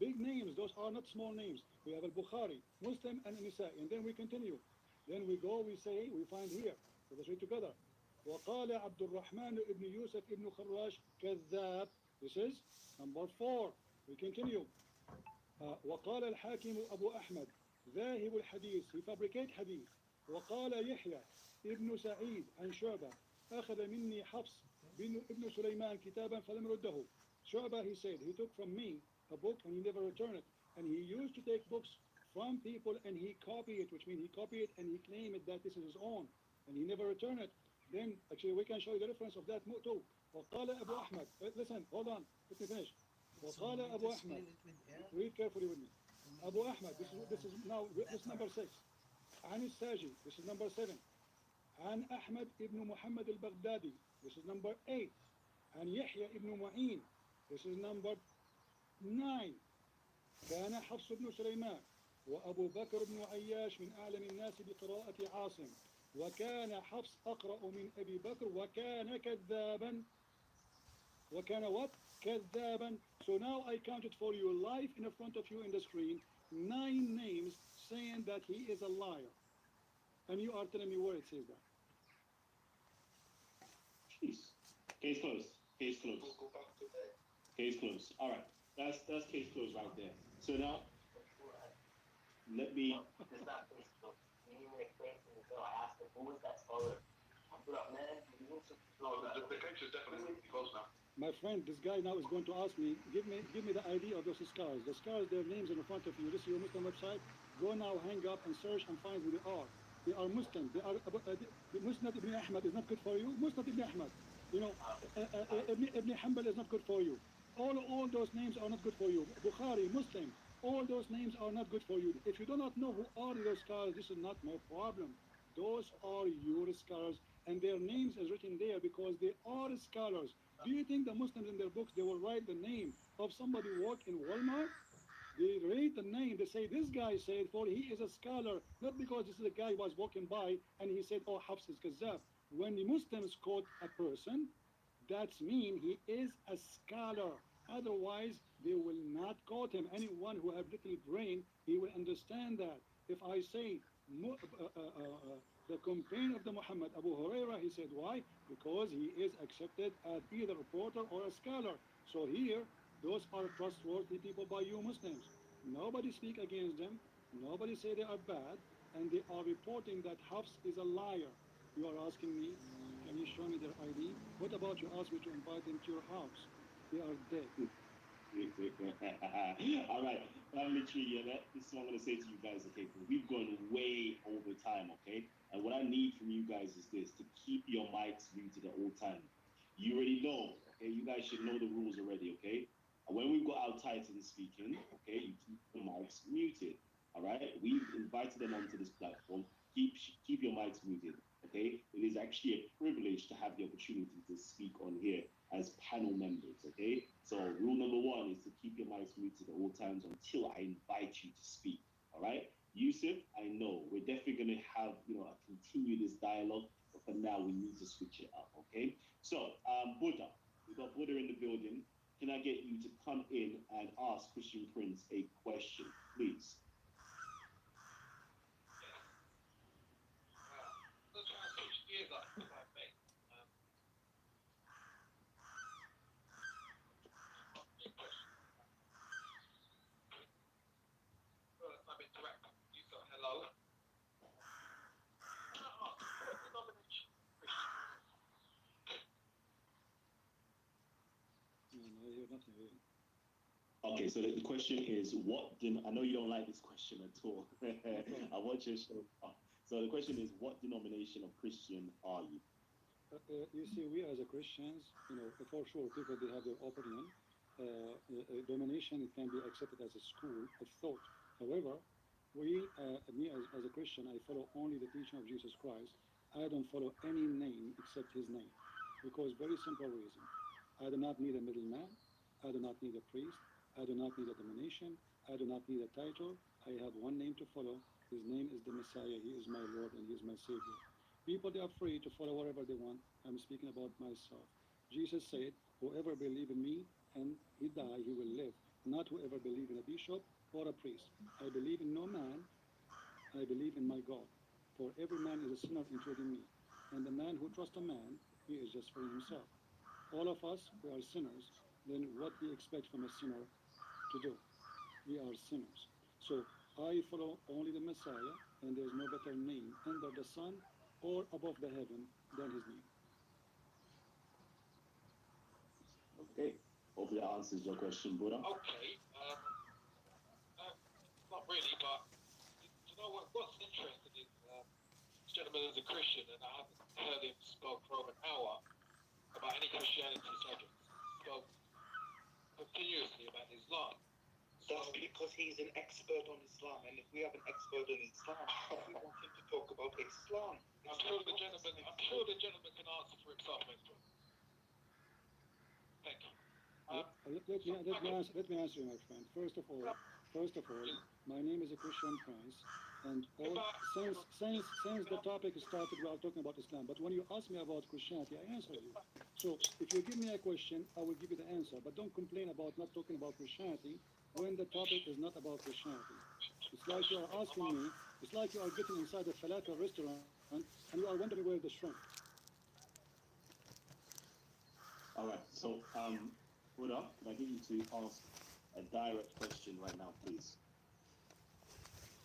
Big names. Those are not small names. We have Al-Bukhari, Muslim, and Nisa'i. And then we continue. Then we go, we find here. So let's read together. وقال عبد الرحمن ابن يوسف ابن خراش كذاب. This is number 4. We continue. وقال الحاكم أبو أحمد ذاهب الحديث. He fabricate hadith. وقال يحيى ابن سعيد عن شعبة أخذ مني حفص بن ابن سليمان كتابا فلم رده. Shu'bah, he said, he took from me a book and he never returned it. And he used to take books from people and he copy it, which means he copy it and he claim it that this is his own. And he never returned it. Then, actually, we can show you the reference of that too. وقال أبو أحمد, listen, hold on, let me finish. وقال أبو أحمد, read carefully with me. Abu Ahmad, this is now, this is number 6. عن الساجي, this is number 7. عن أحمد ابن محمد البغدادي, this is number 8. عن يحيى ابن معين, this is number 9. كان حفص بن سليمان وأبو بكر بن عياش من أعلم الناس بقراءة عاصم وكان حفص أقرأ من أبي بكر وكان كذابا وكان what? كذابا. So now I counted for you live in front of you in the screen 9 names saying that he is a liar. And you are telling me where it says that. Jeez. Case closed. Case closed. Case closed. All right. That's case closed right there. So now, let me. It's not case closed. You didn't even explain to me. So I asked him, who was that scholar? What up, man? The case is definitely closed now. My friend, this guy now is going to ask me, give me the ID of those scholars. The scholars, their names in front of you. This is your Muslim website. Go now, hang up and search and find who they are. They are Muslim. They are Musnad ibn Ahmad is not good for you. Musnad ibn Ahmad, you know, ibn Hanbal is not good for you. All those names are not good for you. Bukhari, Muslim, all those names are not good for you. If you do not know who are those scholars, this is not my problem. Those are your scholars, and their names is written there because they are scholars. Do you think the Muslims in their books, they will write the name of somebody who work in Walmart? They rate the name. They say, this guy said, for he is a scholar, not because this is a guy who was walking by and he said, oh, Hafs is Kazab. When the Muslims quote a person, that's mean he is a scholar. Otherwise, they will not quote him. Anyone who have little brain, he will understand that. If I say the companion of the Muhammad, Abu Huraira, he said, why? Because he is accepted as either a reporter or a scholar. So here, those are trustworthy people by you Muslims. Nobody speak against them. Nobody say they are bad. And they are reporting that Hafs is a liar. You are asking me, can you show me their ID? What about you ask me to invite them to your house? They are dead. All right. Literally, yeah, this is what I'm going to say to you guys, okay? We've gone way over time, okay? And what I need from you guys is this, to keep your mics muted at all times. You already know, okay? You guys should know the rules already, okay? And when we've got our Titans speaking, okay, you keep the mics muted, all right? We've invited them onto this platform. Keep your mics muted, okay? It is actually a privilege to have the opportunity to speak on here as panel members, okay? So rule number 1 is to keep your mics muted at all times until I invite you to speak, all right? Yusuf, I know we're definitely going to have, continue this dialogue, but for now we need to switch it up, okay? So, Buddha, we've got Buddha in the building. Can I get you to come in and ask Christian Prince a question, please? Hello. No, I hear nothing really. Okay, so the question is, I know you don't like this question at all. I want you to show up. So the question is, what denomination of Christian are you? You see, we as a Christians, for sure, people, they have their opinion. Domination, it can be accepted as a school of thought. However, me as a Christian, I follow only the teaching of Jesus Christ. I don't follow any name except his name. Because very simple reason. I do not need a middleman. I do not need a priest. I do not need a domination. I do not need a title. I have one name to follow. His name is the Messiah. He is my Lord and he is my Savior. People, they are free to follow whatever they want. I'm speaking about myself. Jesus said, whoever believes in me and he die, he will live. Not whoever believes in a bishop or a priest. I believe in no man. I believe in my God. For every man is a sinner, including me. And the man who trusts a man, he is just for himself. All of us, we are sinners. Then what do you expect from a sinner to do? We are sinners. So I follow only the Messiah, and there's no better name under the sun or above the heaven than his name. Okay. Hopefully that answers your question, Buddha. Okay. Not really, but you know what? What's interesting is this gentleman is a Christian, and I haven't heard him spoke for over an hour about any Christianity subjects. Spoke continuously about Islam. That's because he's an expert on Islam, and if we have an expert on Islam, we want him to talk about Islam. I'm sure the gentleman can answer for himself anyway. Thank you. Let me answer you, my friend. First of all, my name is a Christian prince, and since the topic started, we are talking about Islam. But when you ask me about Christianity, I answer you. So if you give me a question, I will give you the answer. But don't complain about not talking about Christianity when the topic is not about Christianity. It's like you are asking me. It's like you are getting inside a falafel restaurant and you are wondering where the shrimp. All right. So, Buddha, can I get you to ask a direct question right now, please?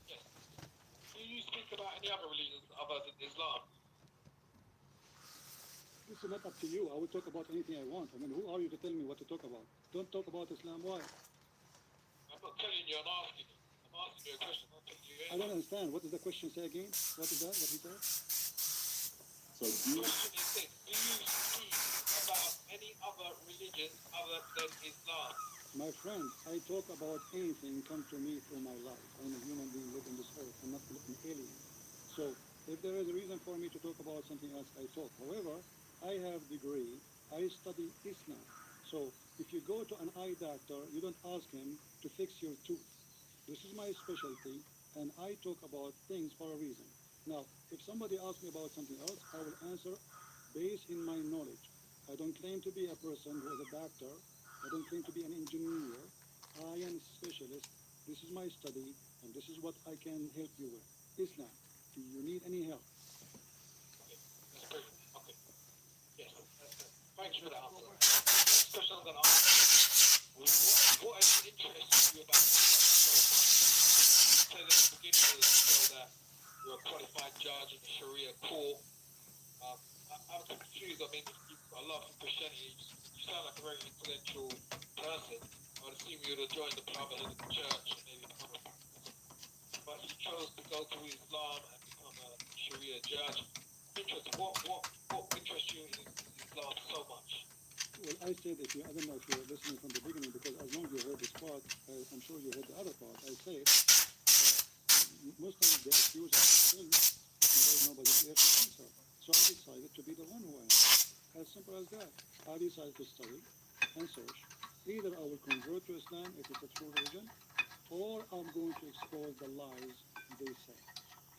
Yes. Do you speak about any other religions other than Islam? This is not up to you. I will talk about anything I want. I mean, who are you to tell me what to talk about? Don't talk about Islam. Why? I'm not telling you, I'm asking you. I'm asking you a question, I'm not telling you I anything. don't understand. What is the question? Say again. What is that? What he said? So, The question is this: do you speak about any other religion other than Islam? My friend, I talk about anything come to me through my life. I'm a human being living this earth. I'm not an alien. So if there is a reason for me to talk about something else, I talk. However, I have degree. I study Islam. So if you go to an eye doctor, you don't ask him to fix your tooth. This is my specialty, and I talk about things for a reason. Now, if somebody asks me about something else, I will answer based in my knowledge. I don't claim to be a person who is a doctor. I don't claim to be an engineer. I am a specialist. This is my study, and this is what I can help you with. Islam. Do you need any help? Okay, that's great. Okay, yes. Thank you for the answer. Next question I'm going to ask you is what has interested you about Islam so much? You said at the beginning of the show that you're a qualified judge in the Sharia court. I'm confused. I mean, you've got a lot of Christianity. You sound like a very intellectual person. I would assume you would have joined the brotherhood of the church and maybe become a pastor. But you chose to go to Islam and become a Sharia judge. Interesting. What interests you in Islam so much? Well, I said if you, I don't know if you're listening from the beginning, because as long as you heard this part, I'm sure you heard the other part. I said Muslims, they accuse us of things, and there's nobody here to answer. So I decided to be the one who answers. As simple as that. I decided to study and search. Either I will convert to Islam if it's a true religion, or I'm going to expose the lies they say.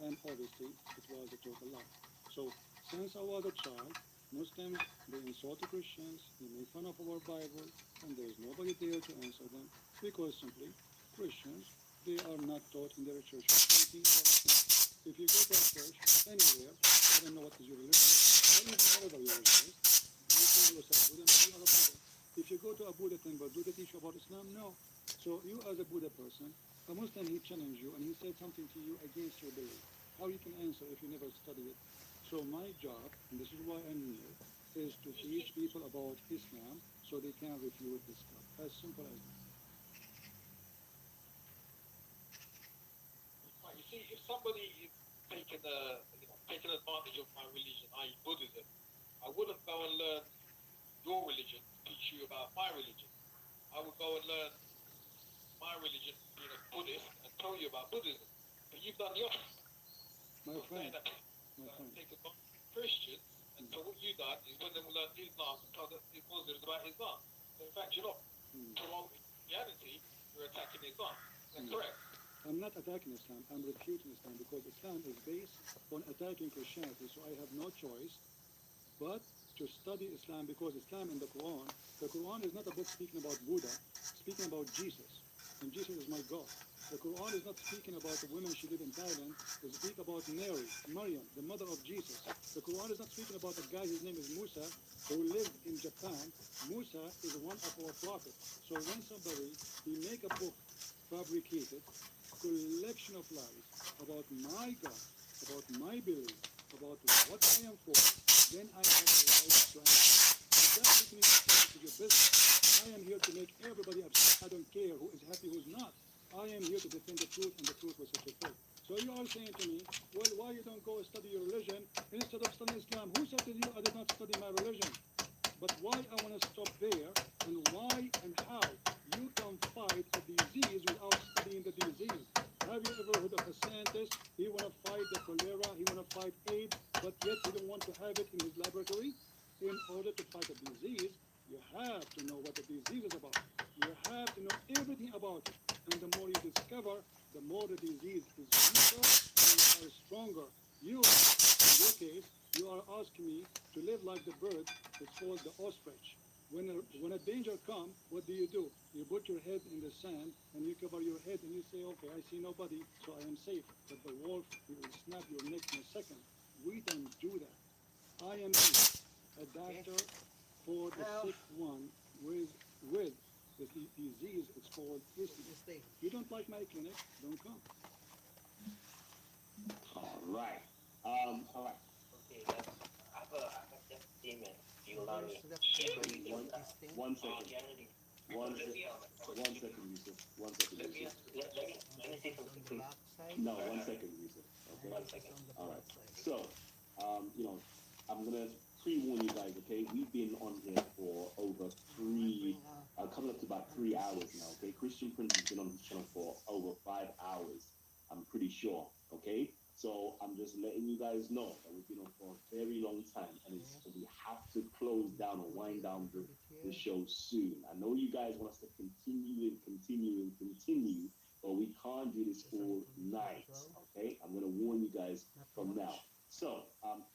And obviously, it was a total lie. So since I was a child, Muslims, they insult the Christians, they make fun of our Bible, and there's nobody there to answer them, because simply, Christians, they are not taught in their church anything about Islam. If you go to a church anywhere, I don't know what is your religion, or even whatever your religion is, you call yourself Buddha, maybe you are a Buddha. If you go to a Buddha temple, do they teach you about Islam? No. So you as a Buddha person, a Muslim, he challenged you and he said something to you against your belief. How you can answer if you never study it? So my job, and this is why I'm here, is to teach people about Islam so they can refute this stuff. As simple as that. Right, you see, if somebody is taking advantage of my religion, i.e., Buddhism, I wouldn't go and learn your religion to teach you about my religion. I would go and learn my religion, being a Buddhist, and tell you about Buddhism. But you've done the opposite. My friend, Saying that take advantage of Christians, and so what you've done is when they learn Islam, to tell the Muslims about Islam. So in fact, you're not promoting Christianity, you're attacking Islam. Is that correct? I'm not attacking Islam, I'm refuting Islam, because Islam is based on attacking Christianity, so I have no choice but to study Islam, because Islam in the Quran is not a book speaking about Buddha, speaking about Jesus, and Jesus is my God. The Quran is not speaking about the women she lived in Thailand, it speaks about Mary, Maryam, the mother of Jesus. The Quran is not speaking about a guy, his name is Musa, who lived in Japan. Musa is one of our prophets. So when somebody, he make a book fabricated, collection of lies about my God, about my belief, about what I am for, then I have the right to answer. If that listening to your business, I am here to make everybody upset. I don't care who is happy, who's not. I am here to defend the truth, and the truth will set you free. So you are saying to me, well, why you don't go study your religion instead of studying Islam? Who said to you I did not study my religion? But why I want to stop there, and why and how you can fight a disease without studying the disease? Have you ever heard of a scientist? He want to fight the cholera, he want to fight AIDS, but yet he don't want to have it in his laboratory? In order to fight a disease, you have to know what the disease is about. You have to know everything about it. And the more you discover, the more the disease is weaker and you are stronger. You, in your case, you are asking me to live like the bird. It's called the ostrich. When a danger comes, what do? You put your head in the sand and you cover your head and you say, okay, I see nobody, so I am safe. But the wolf, he will snap your neck in a second. We don't do that. I am a doctor for the sick one with the disease. It's called isthmus. You don't like my clinic, don't come. All right. All right. Okay, I have a statement. You allow me. One second. Generally, One let me second. ask a One question. second, Yusuf. One second, Let me Yusuf. let me say something, please. No, 1 second, Yusuf. Okay. 1 second. All right. So, I'm gonna pre-warn you guys. Okay, we've been on here for over coming up to about 3 hours now. Okay, Christian Prince has been on his channel for over 5 hours. I'm pretty sure. Okay, so I'm just letting you guys know that we've been on for a very long time, and we have to close down or wind down the show soon. I know you guys want us to continue and continue and continue, but we can't do this all night. Okay, I'm gonna warn you guys from now. So,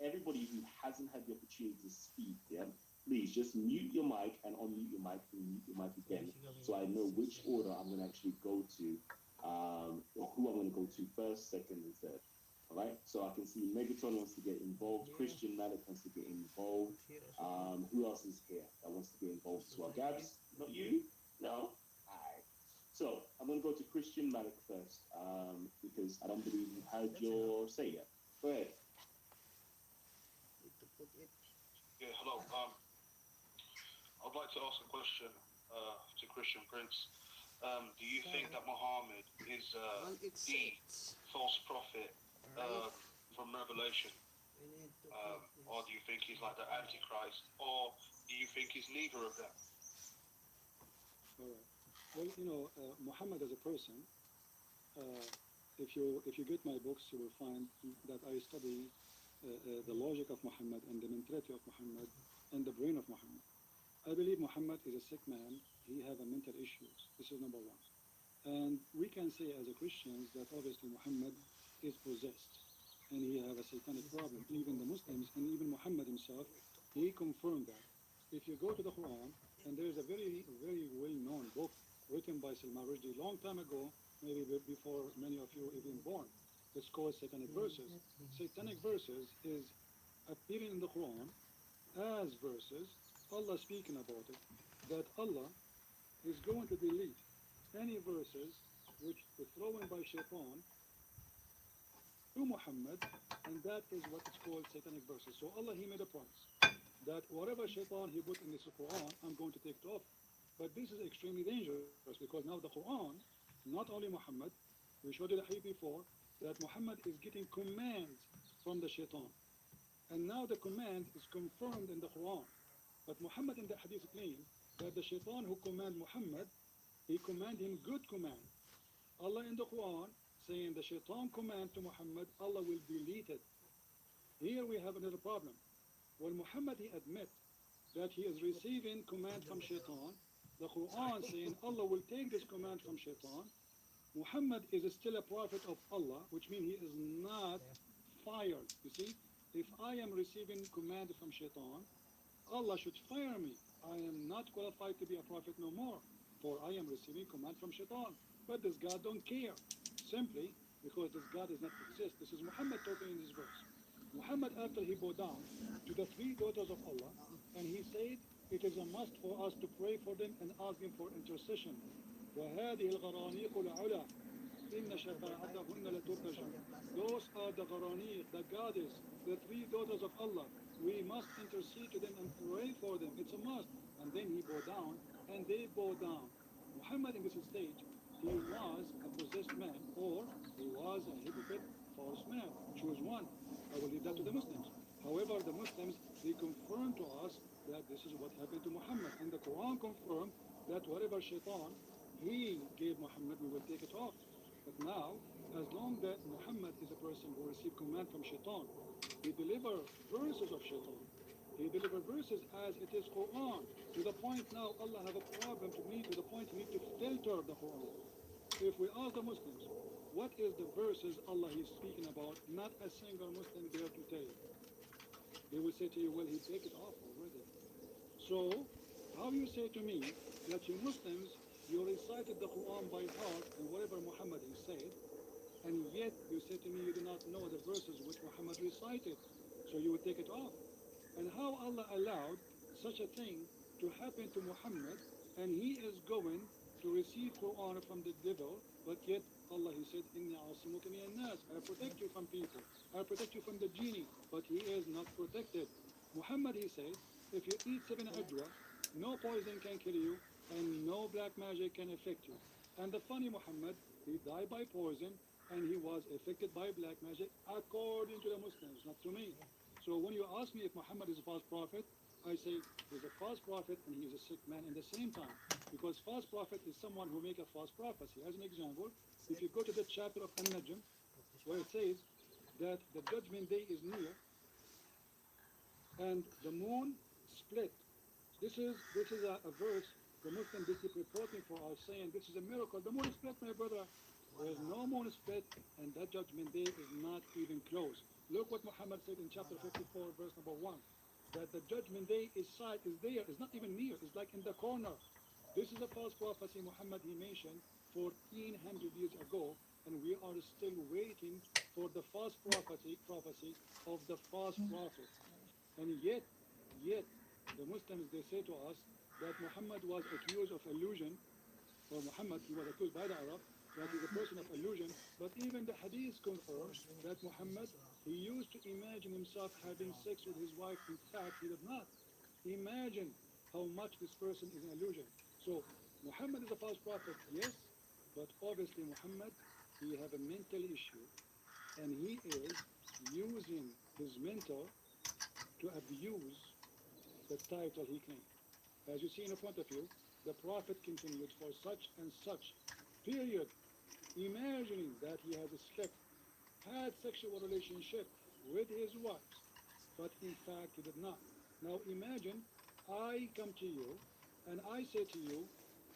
everybody who hasn't had the opportunity to speak, yeah, please just mute your mic and unmute your mic and mute your mic again, so I know which order I'm going to actually go to, or who I'm going to go to first, second, and third. All right. So I can see Megatron wants to get involved. Christian Malik wants to get involved. Who else is here that wants to get involved as well? Gabs, not you? No. All right. So I'm going to go to Christian Malik first, because I don't believe you've had your say yet. Go ahead. Yeah, hello. I'd like to ask a question to Christian Prince. Do you think that Muhammad is the false prophet from Revelation? Or do you think he's like the Antichrist? Or do you think he's neither of them? All right. Well, Muhammad as a person, if you get my books, you will find that I study the logic of Muhammad and the mentality of Muhammad and the brain of Muhammad. I believe Muhammad is a sick man. He has mental issues. This is number one. And we can say as a Christians that obviously Muhammad is possessed and he have a satanic problem. Even the Muslims and even Muhammad himself, he confirmed that. If you go to the Quran, and there is a very, very well-known book written by Salman Rushdie long time ago, maybe before many of you even born. It's called Satanic Verses. Satanic Verses is appearing in the Quran as verses, Allah speaking about it, that Allah is going to delete any verses which were thrown by Shaitan to Muhammad, and that is what is called Satanic Verses. So Allah, he made a promise that whatever Shaitan he put in this Quran, I'm going to take it off. But this is extremely dangerous because now the Quran, not only Muhammad, we showed you the hadith before, that Muhammad is getting commands from the Shaitan. And now the command is confirmed in the Quran. But Muhammad in the hadith claimed that the Shaitan who command Muhammad, he command him good command. Allah in the Quran saying the Shaitan command to Muhammad, Allah will delete it. Here we have another problem. When Muhammad he admit that he is receiving command from Shaitan, the Quran saying Allah will take this command from Shaitan, Muhammad is still a prophet of Allah, which means he is not fired. You see, if I am receiving command from Shaitan, Allah should fire me. I am not qualified to be a prophet no more, for I am receiving command from Shaitan. But this God don't care, simply because this God does not exist. This is Muhammad talking in this verse. Muhammad, after he bowed down to the three daughters of Allah, and he said, it is a must for us to pray for them and ask them for intercession. وَهَذِهِ الْغَرَانِيقُ الْعُلَى إن شفاعتهن لترتجى. Those are the Gharaniq, the goddess, the three daughters of Allah. We must intercede to them and pray for them. It's a must. And then he bowed down, and they bowed down. Muhammad in this stage, he was a possessed man, or he was a hypocrite, false man. Choose one. I will leave that to the Muslims. However, the Muslims, they confirm to us that this is what happened to Muhammad. And the Quran confirmed that whatever shaitan he gave Muhammad, we will take it off. But now, as long that Muhammad is a person who received command from shaitan, he deliver verses of shaitan. He deliver verses as it is Quran. To the point now Allah have a problem to me, to the point he need to filter the Quran. If we ask the Muslims, what is the verses Allah is speaking about, not a single Muslim dare to tell you. They will say to you, well, he take it off already. So, how you say to me that you Muslims, you recited the Quran by heart and whatever Muhammad he said, and yet you say to me you do not know the verses which Muhammad recited, so you would take it off. And how Allah allowed such a thing to happen to Muhammad, and he is going to receive Quran from the devil, but yet Allah he said, Inni asimuka minan nas, I protect you from people, I protect you from the genie, but he is not protected. Muhammad he said, if you eat 7 ajwa, no poison can kill you, and no black magic can affect you. And the funny Muhammad, he died by poison, and he was affected by black magic according to the Muslims, not to me. So when you ask me if Muhammad is a false prophet, I say he's a false prophet and he's a sick man in the same time. Because false prophet is someone who make a false prophecy. As an example, if you go to the chapter of An-Najm, where it says that the judgment day is near and the moon split. This is a verse the Muslim they keep reporting for us, saying this is a miracle. The moon is split, my brother. There is no moon split, and that judgment day is not even close. Look what Muhammad said in chapter 54, verse number 1, that the judgment day is there, it's not even near, it's like in the corner. This is a false prophecy Muhammad he mentioned 1400 years ago, and we are still waiting for the false prophecy of the false prophet. And yet, the Muslims, they say to us that Muhammad was accused of illusion, or Muhammad, he was accused by the Arab, that he's a person of illusion, but even the hadith confirms that Muhammad, he used to imagine himself having sex with his wife. In fact, he did not. Imagine how much this person is an illusion. So, Muhammad is a false prophet, yes, but obviously Muhammad, he have a mental issue, and he is using his mental to abuse the title he claimed. As you see in front of you, the Prophet continued for such and such period, imagining that he has slept, had sexual relationship with his wives, but in fact he did not. Now imagine I come to you and I say to you,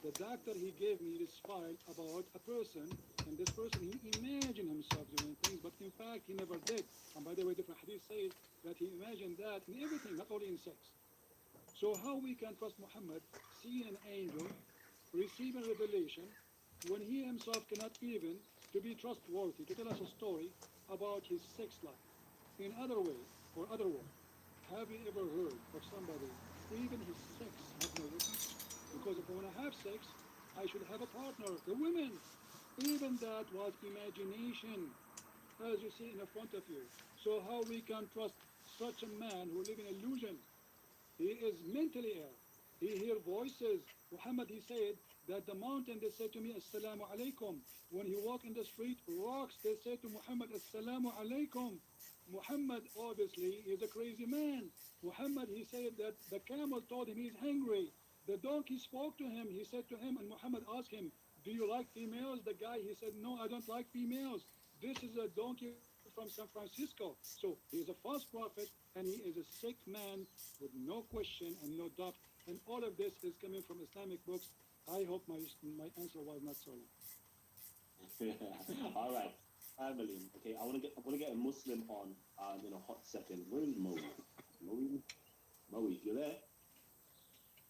the doctor he gave me this file about a person, and this person he imagined himself doing things, but in fact he never did. And by the way, different hadith says that he imagined that in everything, not only in sex. So how we can trust Muhammad, seeing an angel, receiving revelation, when he himself cannot even to be trustworthy, to tell us a story about his sex life. In other way, or other word, have you ever heard of somebody, even his sex have no witness? Because if I want to have sex, I should have a partner. The women, even that was imagination, as you see in the front of you. So how we can trust such a man who live in illusion? He is mentally ill. He hear voices. Muhammad, he said that the mountain, they say to me, Assalamu alaikum. When he walk in the street, rocks, they say to Muhammad, Assalamu alaikum. Muhammad, obviously, is a crazy man. Muhammad, he said that the camel told him he's hungry. The donkey spoke to him. He said to him, and Muhammad asked him, do you like females? The guy, he said, no, I don't like females. This is a donkey from San Francisco. So he is a false prophet, and he is a sick man with no question and no doubt. And all of this is coming from Islamic books. I hope my answer was not so long. All right, family. Okay, I want to get a Muslim on in a hot second. Where is Moe? Moe, if you're there,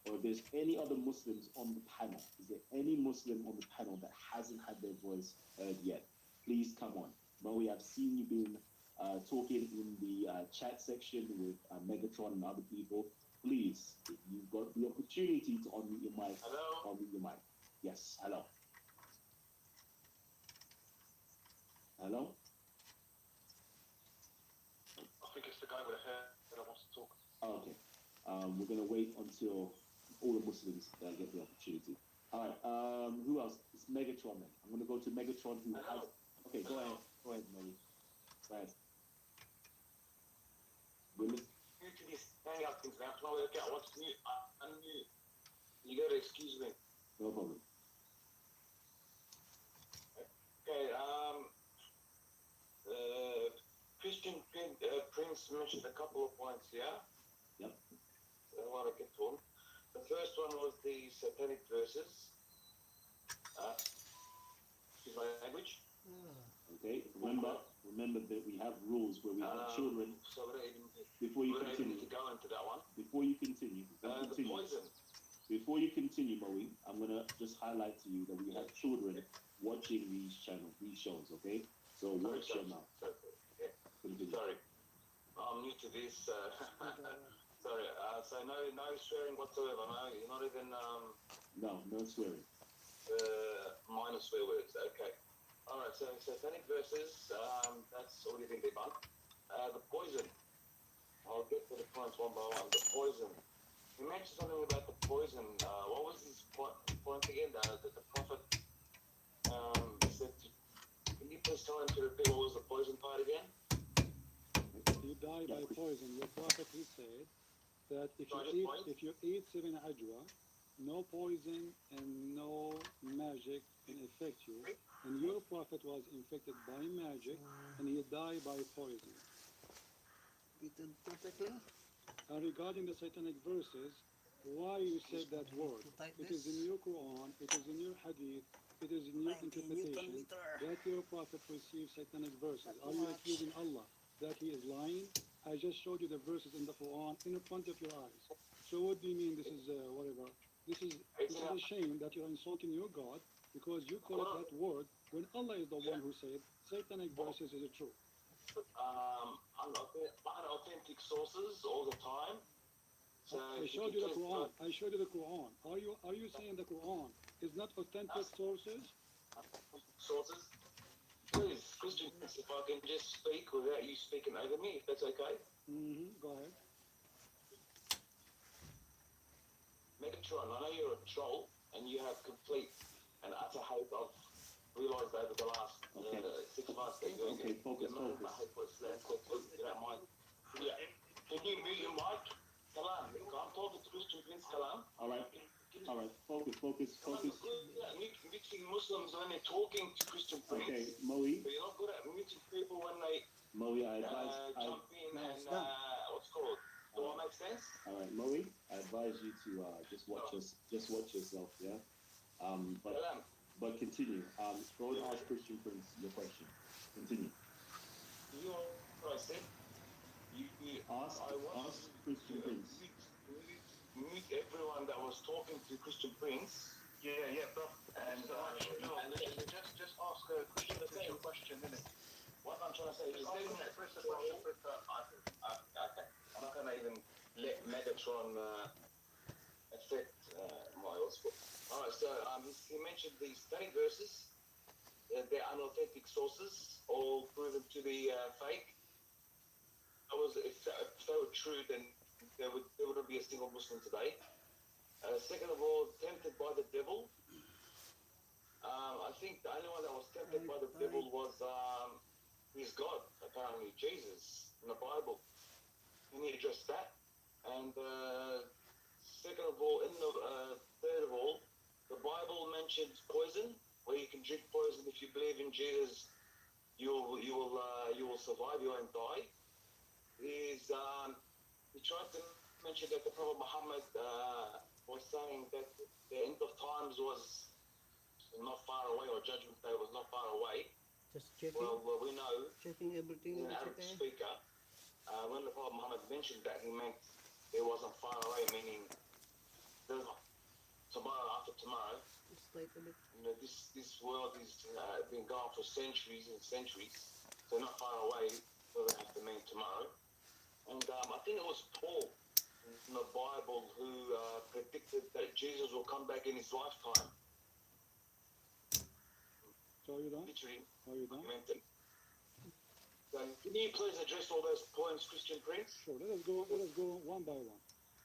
or if there's any other Muslims on the panel, is there any Muslim on the panel that hasn't had their voice heard yet? Please come on. Moe, I've seen you been talking in the chat section with Megatron and other people. Please, if you've got the opportunity to unmute your mic, Hello? unmute your mic. Yes, hello. Hello? I think it's the guy with the hair that wants to talk. Oh, okay. We're going to wait until all the Muslims get the opportunity. All right. Who else? It's Megatron then. I'm going to go to Megatron who has... Okay, go ahead. Go ahead, Molly. Go ahead. We're listening. New to this hangout things now. Trying to work out what's new. Unmute. You gotta excuse me. No problem. Okay. Christian Prince mentioned a couple of points here. Yep. I want to get to them. The first one was the satanic verses. Excuse my language. Okay. Remember that we have rules where we have children. So we don't even, Before you we don't even continue, need to go into that one. before you continue, The poison. Before you continue, Moe, I'm gonna just highlight to you that we have children watching these channels, these shows. Okay. So watch your mouth. Continue. Sorry. I'm new to this. Sorry. So no swearing whatsoever. No, you're not even No swearing. minor swear words. Okay. All right. So satanic verses. That's already been debunked. The poison. I'll get to the points one by one. The poison. You mentioned something about the poison. What was his point again? That the prophet said. Can you please tell him to repeat what was the poison part again? You die by poison. Your prophet, he said that if you eat 7 ajwa, no poison and no magic can affect you. And your prophet was infected by magic and he died by poison. And regarding the satanic verses, why you said that word? It is in your Quran, it is in your hadith, it is in your interpretation that your prophet received satanic verses. Are you accusing Allah that he is lying? I just showed you the verses in the Quran in front of your eyes. So what do you mean this is whatever? This is a shame that you're insulting your God because you call it that word when Allah is the one who said satanic verses is true. Unauthentic sources all the time. So I showed you the Quran. I showed you the Quran. Are you saying the Quran is not authentic sources? Sources? Please, Christian, if I can just speak without you speaking over me, if that's okay. Go ahead. Megatron, I know you're a troll and you have complete and utter hate. I've realised over the last 6 months that you're focus. You don't mind. Yeah. Can you mute your mic? Kalam. I'm talking to Christian Prince Kalam. All right. Focus. Mixing Muslims when they're talking to Christian Prince. Okay, Moe. But you're not good at muting people when they Moe, I advise. jump in and what's called. Do that make sense? All right, Moe. I advise you to just watch yourself. Yeah. But continue. Go and ask Christian Prince your question. Continue. You know what I said? You ask Christian Prince. Mute everyone that was talking to Christian Prince. Yeah, bro. And just ask Christian your question, innit? What I'm trying to say is, Okay. I'm not gonna even let Megatron affect my output. All right, so he mentioned these study verses. They're unauthentic sources, all proven to be fake. If they were true, then there wouldn't be a single Muslim today. Second of all, tempted by the devil. I think the only one that was tempted by the devil was his God, apparently Jesus in the Bible. Can he address that? And second of all, third of all, the Bible mentions poison, where you can drink poison if you believe in Jesus. You will survive. You won't die. He tried to mention that the Prophet Muhammad was saying that the end of times was not far away, or Judgment Day was not far away. Just checking. Well, we know Checking everything. he's an Arabic speaker. When the Prophet Muhammad mentioned that, he meant it wasn't far away, meaning tomorrow after tomorrow. Just like a bit. You know, this world has been gone for centuries and centuries, so not far away. Doesn't have to mean tomorrow. And I think it was Paul in the Bible who predicted that Jesus will come back in his lifetime. So are you done? Literally, Are you done? meant it. Can you please address all those points, Christian Prince? Sure. Let us go one by one.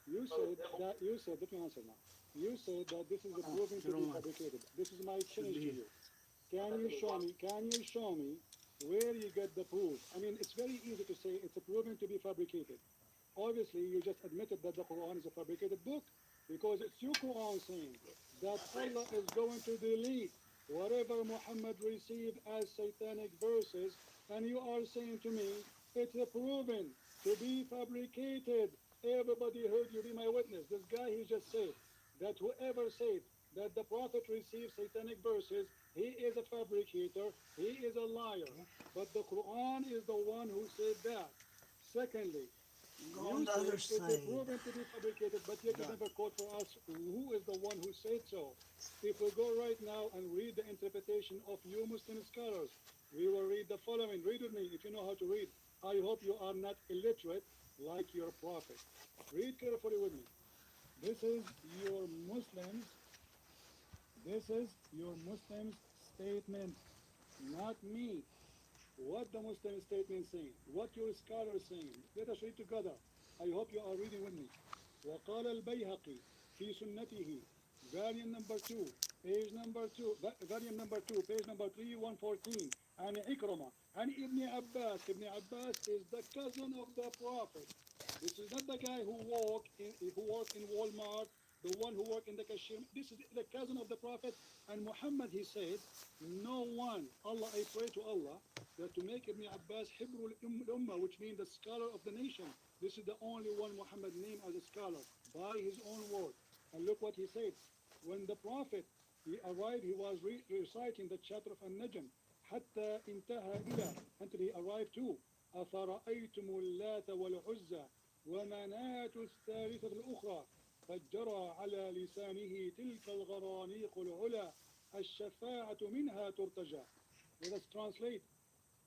You said that. You said. Let me answer now. You said that this is proven to be fabricated. This is my challenge to you. Can you show me? Can you show me where you get the proof? I mean, it's very easy to say it's proven to be fabricated. Obviously, you just admitted that the Quran is a fabricated book because it's your Quran saying that Allah is going to delete whatever Muhammad received as satanic verses, and you are saying to me it's proven to be fabricated. Everybody heard you, be my witness. This guy, he just said that whoever said that the Prophet received satanic verses, he is a fabricator, he is a liar. But the Quran is the one who said that. Secondly, Go you on the said other it's side. proven to be fabricated, but yet you never quote for us who is the one who said so. If we go right now and read the interpretation of you Muslim scholars, we will read the following. Read with me if you know how to read. I hope you are not illiterate like your prophet. Read carefully with me. This is your Muslims. This is your Muslims statement, not me. What the Muslim statement saying, what your scholar is saying. Let us read together. I hope you are reading with me. وقال البيهقي في سنته volume number 2 page number 2 volume number 2 page number 3 114 عن عكرمة عن ابن عباس. Ibn Abbas is the cousin of the Prophet. This is not the guy who worked in Walmart, the one who worked in the cashier. This is the cousin of the Prophet. And Muhammad, he said, no one, Allah, I pray to Allah, that to make Ibn Abbas Hibrul Ummah, which means the scholar of the nation. This is the only one Muhammad named as a scholar by his own word. And look what he said. When the Prophet, he arrived, he was reciting the chapter of An-Najm. حتى انتهى إلى, until he arrived to أفرأيتم اللات والعزى ومناة الثالثة الأخرى فجرى على لسانه تلك الغرانيق العلا الشفاعة منها ترتجى. Let us translate.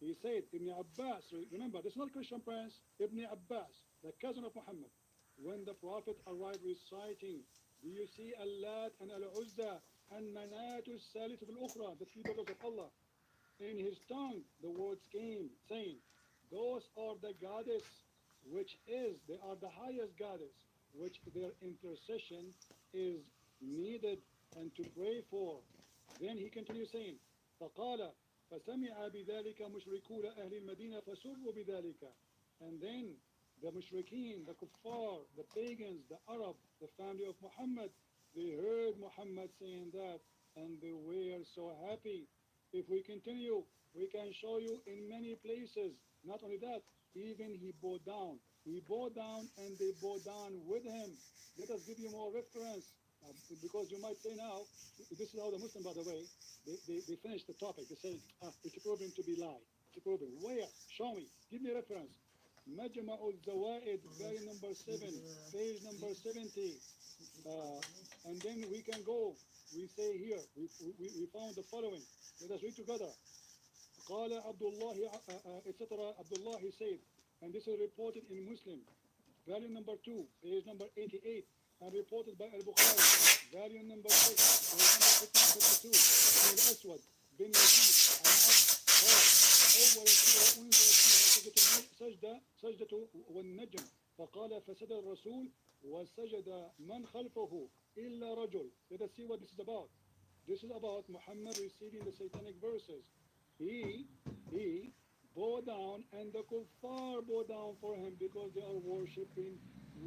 He said, Ibn Abbas, remember, this is not Christian Prince, Ibn Abbas, the cousin of Muhammad. When the Prophet arrived reciting, do you see Allat and Al-Uzza and Manatu Salith al-Ukhra, the three daughters of Allah? In his tongue, the words came, saying, those are the goddess, which is, they are the highest goddess, which their intercession is needed and to pray for. Then he continues saying, فقال فسمع بذلك مشركو أهل المدينة فسروا بذلك. And then the mushrikeen, the kuffar, the pagans, the Arab, the family of Muhammad, they heard Muhammad saying that and they were so happy. If we continue, we can show you in many places. Not only that, even he bowed down. He bowed down and they bowed down with him. Let us give you more reference. Because you might say now, this is how the Muslim, by the way, they finish the topic. They say, it's proven to be lie. It's proven. Where? Show me. Give me reference. Majma al-Zawaid, volume number 7, page number 70. And then we can go. We say here, we found the following. Let us read together. قال عبد الله etc. Abdullah he said, and this is reported in Muslim, volume number 2, page number 88, and reported by Al-Bukhari, volume number 6, page number 52, عن الأسود بن يزيد عن عبد قال أول سورة أنزلت فيها سجدة والنجم فقال فسجد الرسول وسجد من خلفه إلا رجل. Let us see what this is about. This is about Muhammad receiving the satanic verses. He bowed down and the kuffar bowed down for him because they are worshipping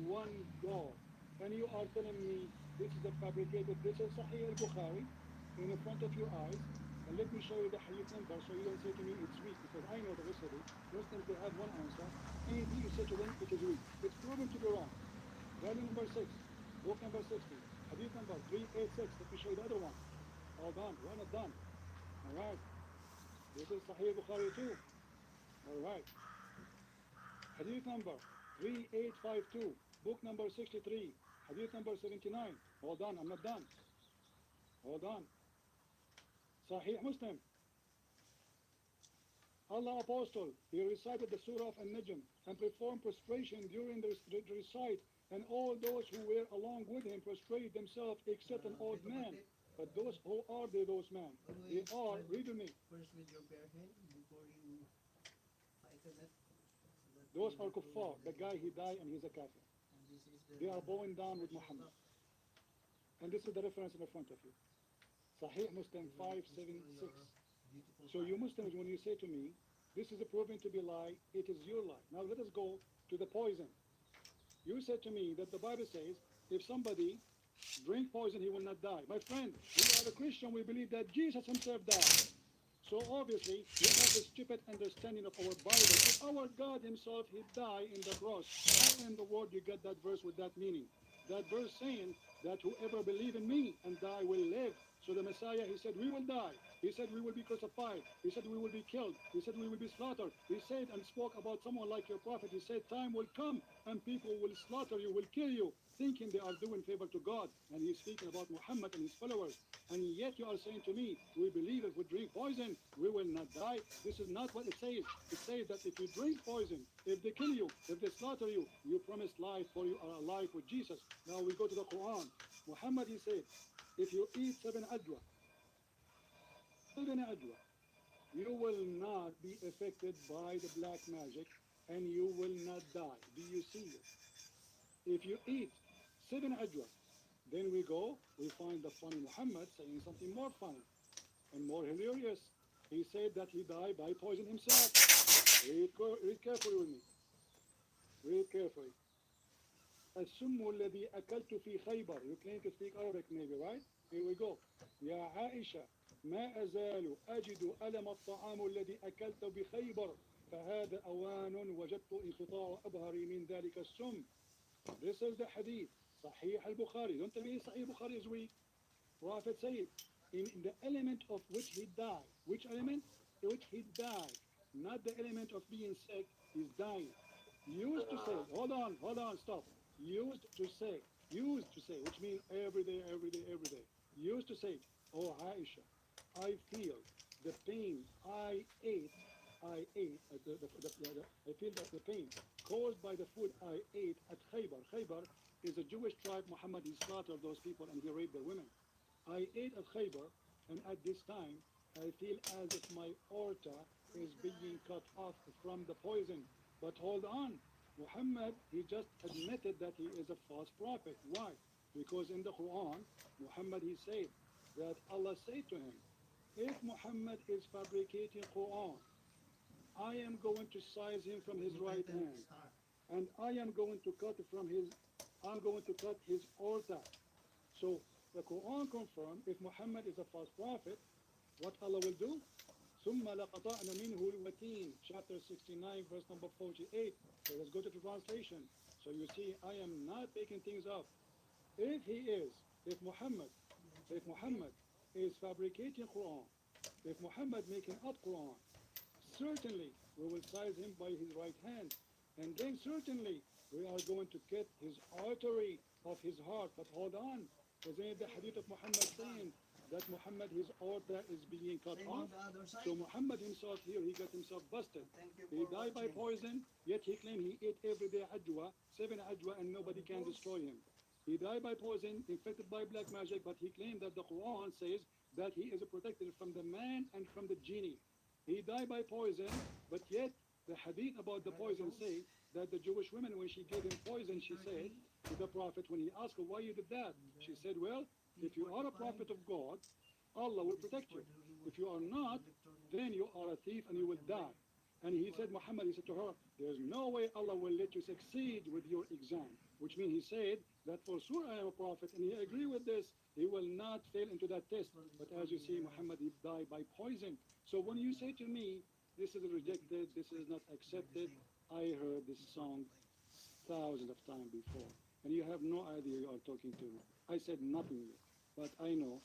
one God. And you are telling me this is a fabricated, this is Sahih al-Bukhari in the front of your eyes. And let me show you the hadith number so you don't say to me it's weak, because I know the rest of it. Muslims, they have one answer. Anything you say to them, it is weak. It's proven to be wrong. Volume number 6, book number 60, hadith number 386. Let me show you the other one. All done. We're not done. All right. This is Sahih Bukhari too. All right. Hadith number 3852, book number 63, hadith number 79. Hold on, I'm not done. Hold on. Sahih Muslim. Allah Apostle, he recited the Surah of An-Najm and performed prostration during the recite, and all those who were along with him prostrated themselves except an old man. But those, who are they, those men? They are, read with me. First with your bare hand before you fight Those are kuffar. The guy, he died and he's a kafir. They are bowing down with Muhammad. And this is the reference in the front of you. Sahih Muslim 576. So you Muslims, when you say to me, this is proven to be lie, it is your lie. Now let us go to the poison. You said to me that the Bible says, if somebody drink poison, he will not die. My friend, we are a Christian, we believe that Jesus himself died. So obviously, you have a stupid understanding of our Bible. If our God himself, he died in the cross. How in the world you get that verse with that meaning? That verse saying that whoever believe in me and die will live. So the Messiah, he said, we will die. He said, we will be crucified. He said, we will be killed. He said, we will be slaughtered. He said and spoke about someone like your prophet. He said, time will come and people will slaughter you, will kill you, thinking they are doing favor to God. And he's speaking about Muhammad and his followers. And yet you are saying to me, we believe if we drink poison, we will not die. This is not what it says. It says that if you drink poison, if they kill you, if they slaughter you, you promise life, for you are alive with Jesus. Now we go to the Quran. Muhammad, he said, if you eat 7 ajwa, you will not be affected by the black magic and you will not die. Do you see it? If you eat 7 ajwa, then we go, we find the funny Muhammad saying something more funny and more hilarious. He said that he died by poison himself. Read carefully with me. Read carefully. السم الذي أكلت في خيبر. You claim to speak Arabic maybe, right? Here we go. يا عائشة ما أزال أجد ألم الطعام الذي أكلت بخيبر فهذا أوان وجدت انقطاع أبهري من ذلك السم. This is the hadith. صحيح البخاري. Don't tell me صحيح البخاري is weak. Prophet said, in the element of which he died. Which element? Which he died. Not the element of being sick, he's dying. Used to say, hold on, stop. Used to say, which means every day, Used to say, oh Aisha, I feel the pain I feel that the pain caused by the food I ate at Khaybar. Khaybar is a Jewish tribe. Muhammad, he slaughtered those people and he raped their women. I ate at Khaybar, and at this time, I feel as if my aorta is being cut off from the poison. But hold on, Muhammad, he just admitted that he is a false prophet. Why? Because in the Quran, Muhammad, he said that Allah said to him, if Muhammad is fabricating Quran, I am going to seize him from his right hand, and I'm going to cut his aorta. So the Quran confirms if Muhammad is a false prophet, what Allah will do? ثم لقطعنا منه الوتين, chapter 69, verse number 48. So let's go to the translation. So you see, I am not making things up. If Muhammad is fabricating Quran, if Muhammad making up Quran, certainly we will seize him by his right hand, and then certainly we are going to cut his artery of his heart. But hold on, isn't it the hadith of Muhammad saying that Muhammad, his aorta is being cut off? So Muhammad himself here, he got himself busted. He died by poison, yet he claimed he ate every day ajwa, 7 ajwa, and nobody can destroy him. He died by poison, infected by black magic, but he claimed that the Quran says that he is protected from the man and from the genie. He died by poison, but yet the hadith about the poison say that the Jewish woman, when she gave him poison, she said to the prophet, when he asked her why you did that, she said, well, if you are a prophet of God, Allah will protect you. If you are not, then you are a thief and you will die. And he said, Muhammad, he said to her, there's no way Allah will let you succeed with your exam. Which means he said that for sure I am a prophet, and he agreed with this. He will not fail into that test. But as you see, Muhammad, he died by poison. So when you say to me, this is rejected, this is not accepted, I heard this song thousands of times before. And you have no idea you are talking to me. I said nothing yet. But I know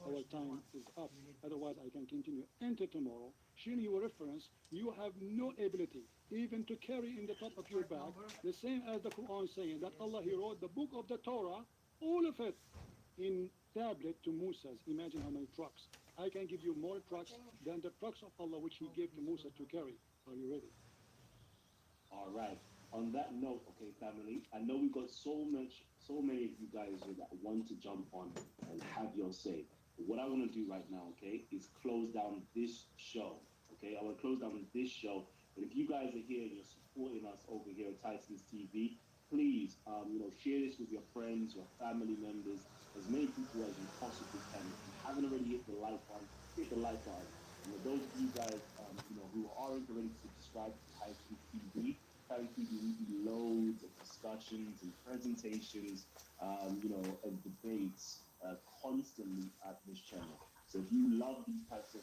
our time is up. Otherwise, I can continue until tomorrow. Showing you a reference, you have no ability even to carry in the top of your back, the same as the Quran saying that Allah, he wrote the book of the Torah, all of it, in tablet to Musa's. Imagine how many trucks. I can give you more trucks than the trucks of Allah which he gave to Musa to carry. Are you ready? All right. On that note, okay, family, I know we got so many of you guys here that want to jump on and have your say. What I want to do right now, okay, is close down this show. Okay, I want to close down this show But if you guys are here and you're supporting us over here at Titans TV, please, share this with your friends, your family members, as many people as you possibly can. If you haven't already hit the like button, hit the like button. And for those of you guys, who aren't already subscribed to Titans TV, Titans TV, we do loads of discussions and presentations, and debates constantly at this channel. So if you love these types of,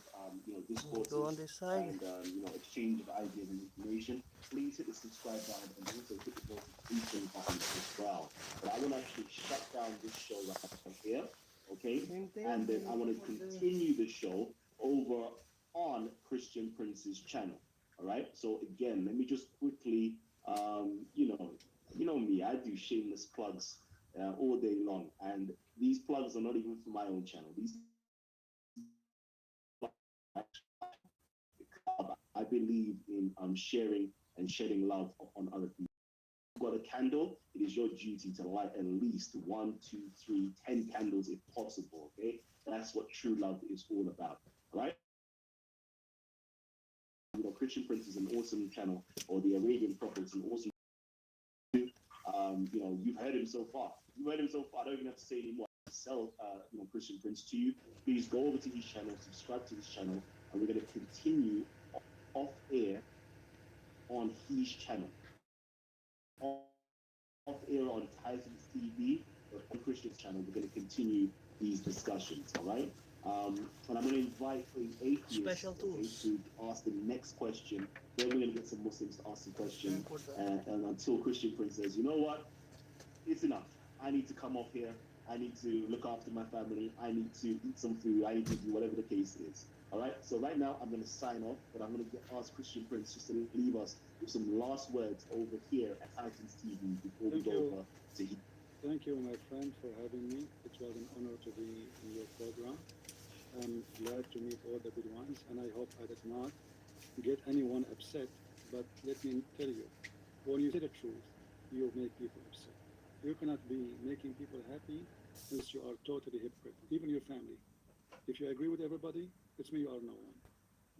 Go on discourses this side. and, exchange of ideas and information, please hit the subscribe button and also hit the notification button as well. But I want to actually shut down this show right here, okay? And then I want to continue the show over on Christian Prince's channel. All right. So again, let me just quickly, you know me, I do shameless plugs all day long, and these plugs are not even for my own channel. These I believe in sharing and shedding love on other people. If you've got a candle, it is your duty to light at least 1, 2, 3, 10 candles if possible. Okay, that's what true love is all about. All right. Christian Prince is an awesome channel, or the Arabian Prophet is an awesome. You've heard him so far. You've heard him so far. I don't even have to say anymore. Sell, Christian Prince to you. Please go over to his channel, subscribe to his channel, and we're going to continue off air on his channel. Off air on Titans TV, but on Christian's channel, we're going to continue these discussions. All right. And I'm going to invite an atheist to ask the next question. Then we're going to get some Muslims to ask some questions. And until Christian Prince says, you know what, it's enough. I need to come off here. I need to look after my family. I need to eat some food. I need to do whatever the case is. All right. So right now I'm going to sign off, but I'm going to ask Christian Prince just to leave us with some last words over here at Titans TV before we go over to him. Thank you, my friend, for having me. It was an honor to be in your program. I'm glad to meet all the good ones, and I hope I did not get anyone upset. But let me tell you, when you say the truth, you make people upset. You cannot be making people happy unless you are totally hypocrite, even your family. If you agree with everybody, it's me, you are no one.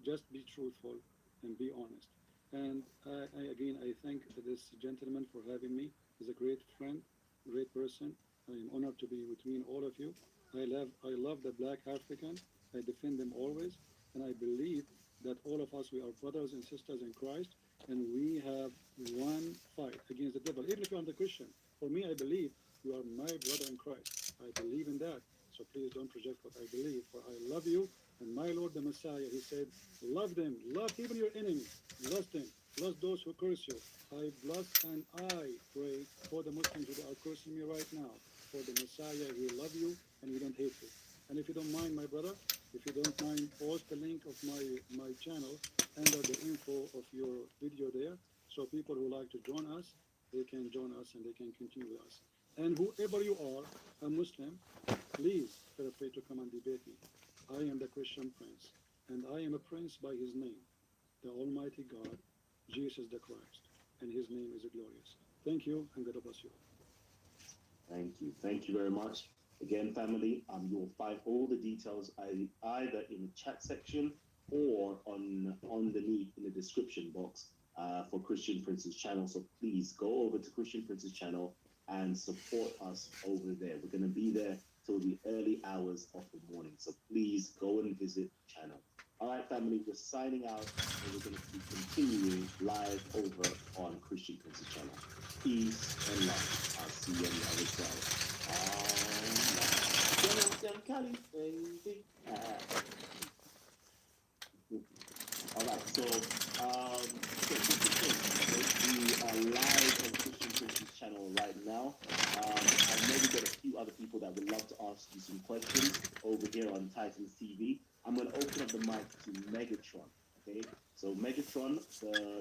Just be truthful and be honest. And I thank this gentleman for having me. He's a great friend, great person. I am honored to be between all of you. I love the black African. I defend them always. And I believe that all of us, we are brothers and sisters in Christ. And we have one fight against the devil. Even if you're not a Christian, for me, I believe you are my brother in Christ. I believe in that. So please don't project what I believe. For I love you. And my Lord, the Messiah, he said, love them, love even your enemies, bless them, bless those who curse you. I bless and I pray for the Muslims who are cursing me right now. For the Messiah, he love you and he don't hate you. And if you don't mind, my brother, if you don't mind, post the link of my channel under the info of your video there. So people who like to join us, they can join us and they can continue with us. And whoever you are, a Muslim, please feel free to come and debate me. I am the Christian Prince, and I am a prince by his name, the Almighty God, Jesus the Christ, and his name is glorious. Thank you, and God bless you. Thank you. Thank you very much. Again, family, you will find all the details either in the chat section or underneath in the description box for Christian Prince's channel. So please go over to Christian Prince's channel and support us over there. We're going to be there till the early hours of the morning. So please go and visit the channel. All right, family, we're signing out, and we're going to be continuing live over on Christian Prince's channel. Peace and love. I'll see you on the other side. All right, so we are live on Christian Prince's channel right now. I know we've got a few other people that would love to ask you some questions over here on Titans TV. I'm going to open up the mic to Megatron. Okay, so Megatron,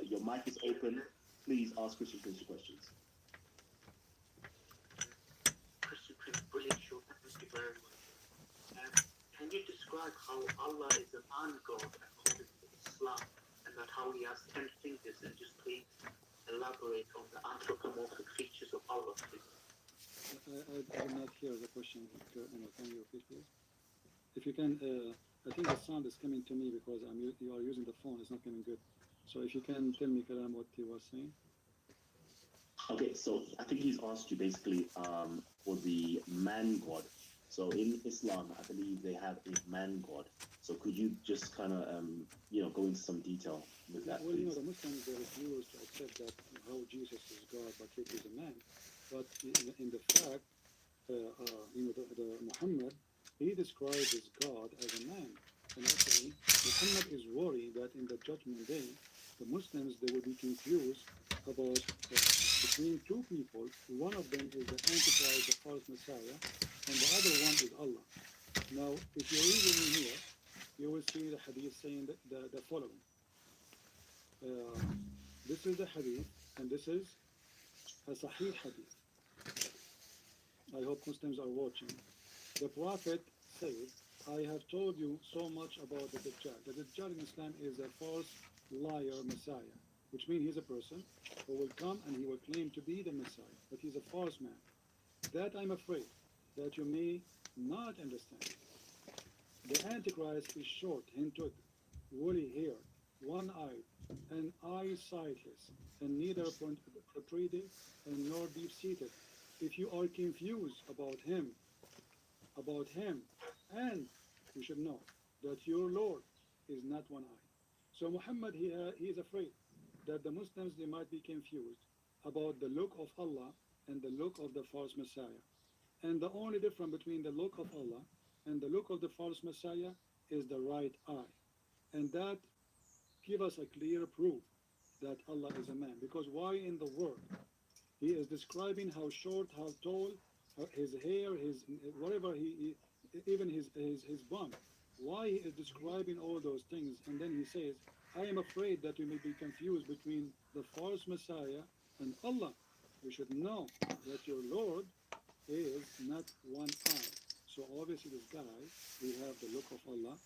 your mic is open. Please ask Christian Prince your questions. Christian Prince, brilliant show. Thank you very much. Can you describe how Allah is a man God according to Islam, and that how he has 10 fingers, and just please elaborate on the anthropomorphic features of Allah, please? I did not hear the question. Can you repeat, please? If you can, I think the sound is coming to me because you are using the phone. It's not coming good. So if you can tell me, Kalam, what he was saying. Okay, so I think he's asked you basically for the man god. So in Islam, I believe they have a man god. So could you just kind of go into some detail with that, Well, please? the Muslims, they refuse to accept that how Jesus is God, but yet he's a man. But in the fact, the Muhammad, he describes his God as a man. And actually, Muhammad is worried that in the judgment day, the Muslims, they will be confused about between two people. One of them is the Antichrist, the false Messiah, and the other one is Allah. Now, if you read in here, you will see the hadith saying the following. This is the hadith, and this is a Sahih hadith. I hope Muslims are watching. The Prophet said, I have told you so much about the Dajjal. The Dajjal in Islam is a false liar Messiah, which means he's a person who will come and he will claim to be the Messiah, but he's a false man. That I'm afraid that you may not understand. The Antichrist is short, hinted, woolly haired, one eyed, and eye sightless, and neither protruded and nor deep seated. If you are confused about him, and you should know that your Lord is not one eye. So Muhammad, he is afraid that the Muslims, they might be confused about the look of Allah and the look of the false Messiah. And the only difference between the look of Allah and the look of the false Messiah is the right eye. And that give us a clear proof that Allah is a man. Because why in the world he is describing how short, how tall, his hair, his whatever even his bun. Why he is describing all those things, and then he says, "I am afraid that we may be confused between the false Messiah and Allah. You should know that your Lord is not one eye." So obviously, this guy, we have the look of Allah,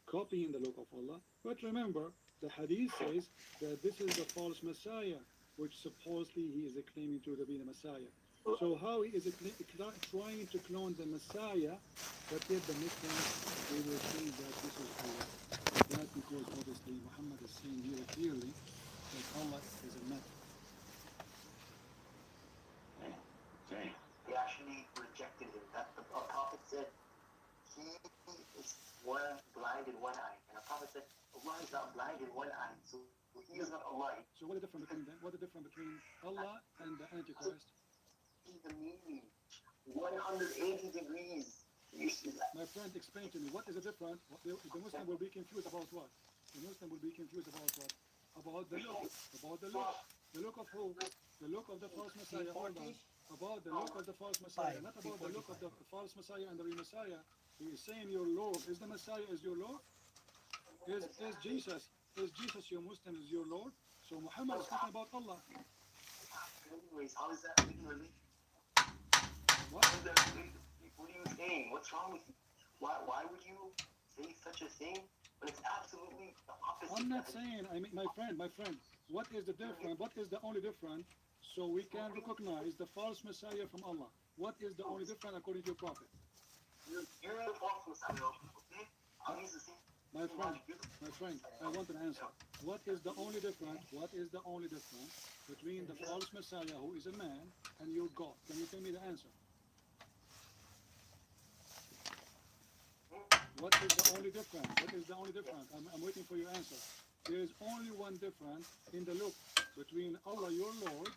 copying the look of Allah. But remember, the hadith says that this is the false Messiah, which supposedly he is claiming to be the Messiah. So how he is trying to clone the Messiah, but yet the Muslims, they will say that this is Allah. That because obviously Muhammad is saying here clearly that Allah is a man. Okay. They actually rejected him. That the Prophet said he is one blind in one eye, and the Prophet said Allah is not blind in one eye, so he is not Allah. So what is the difference between them? What is the difference between Allah and the Antichrist? The meaning 180 degrees. My friend, explain to me, what is the difference? The Muslim will be confused about what? The Muslim will be confused about what? About the look. About the look. The look of who? The look of the false Messiah. Hold on. About the look of the false Messiah. Not about the look of the false Messiah and the real Messiah. He is saying your Lord. Is the Messiah is your Lord? Is Jesus your Muslim is your Lord? So Muhammad is talking about Allah. Anyways, how is that literally? What? What are you saying? What's wrong with you? Why would you say such a thing when it's absolutely the opposite? I'm not saying, I mean, my friend, what is the difference? What is the only difference so we can recognize the false Messiah from Allah? What is the only difference according to your Prophet? You're the false Messiah, okay? I'll use the same. My friend, I want an answer. What is the only difference? What is the only difference between the false Messiah, who is a man, and your God? Can you tell me the answer? What is the only difference? What is the only difference? I'm waiting for your answer. There is only one difference in the look between Allah, your Lord,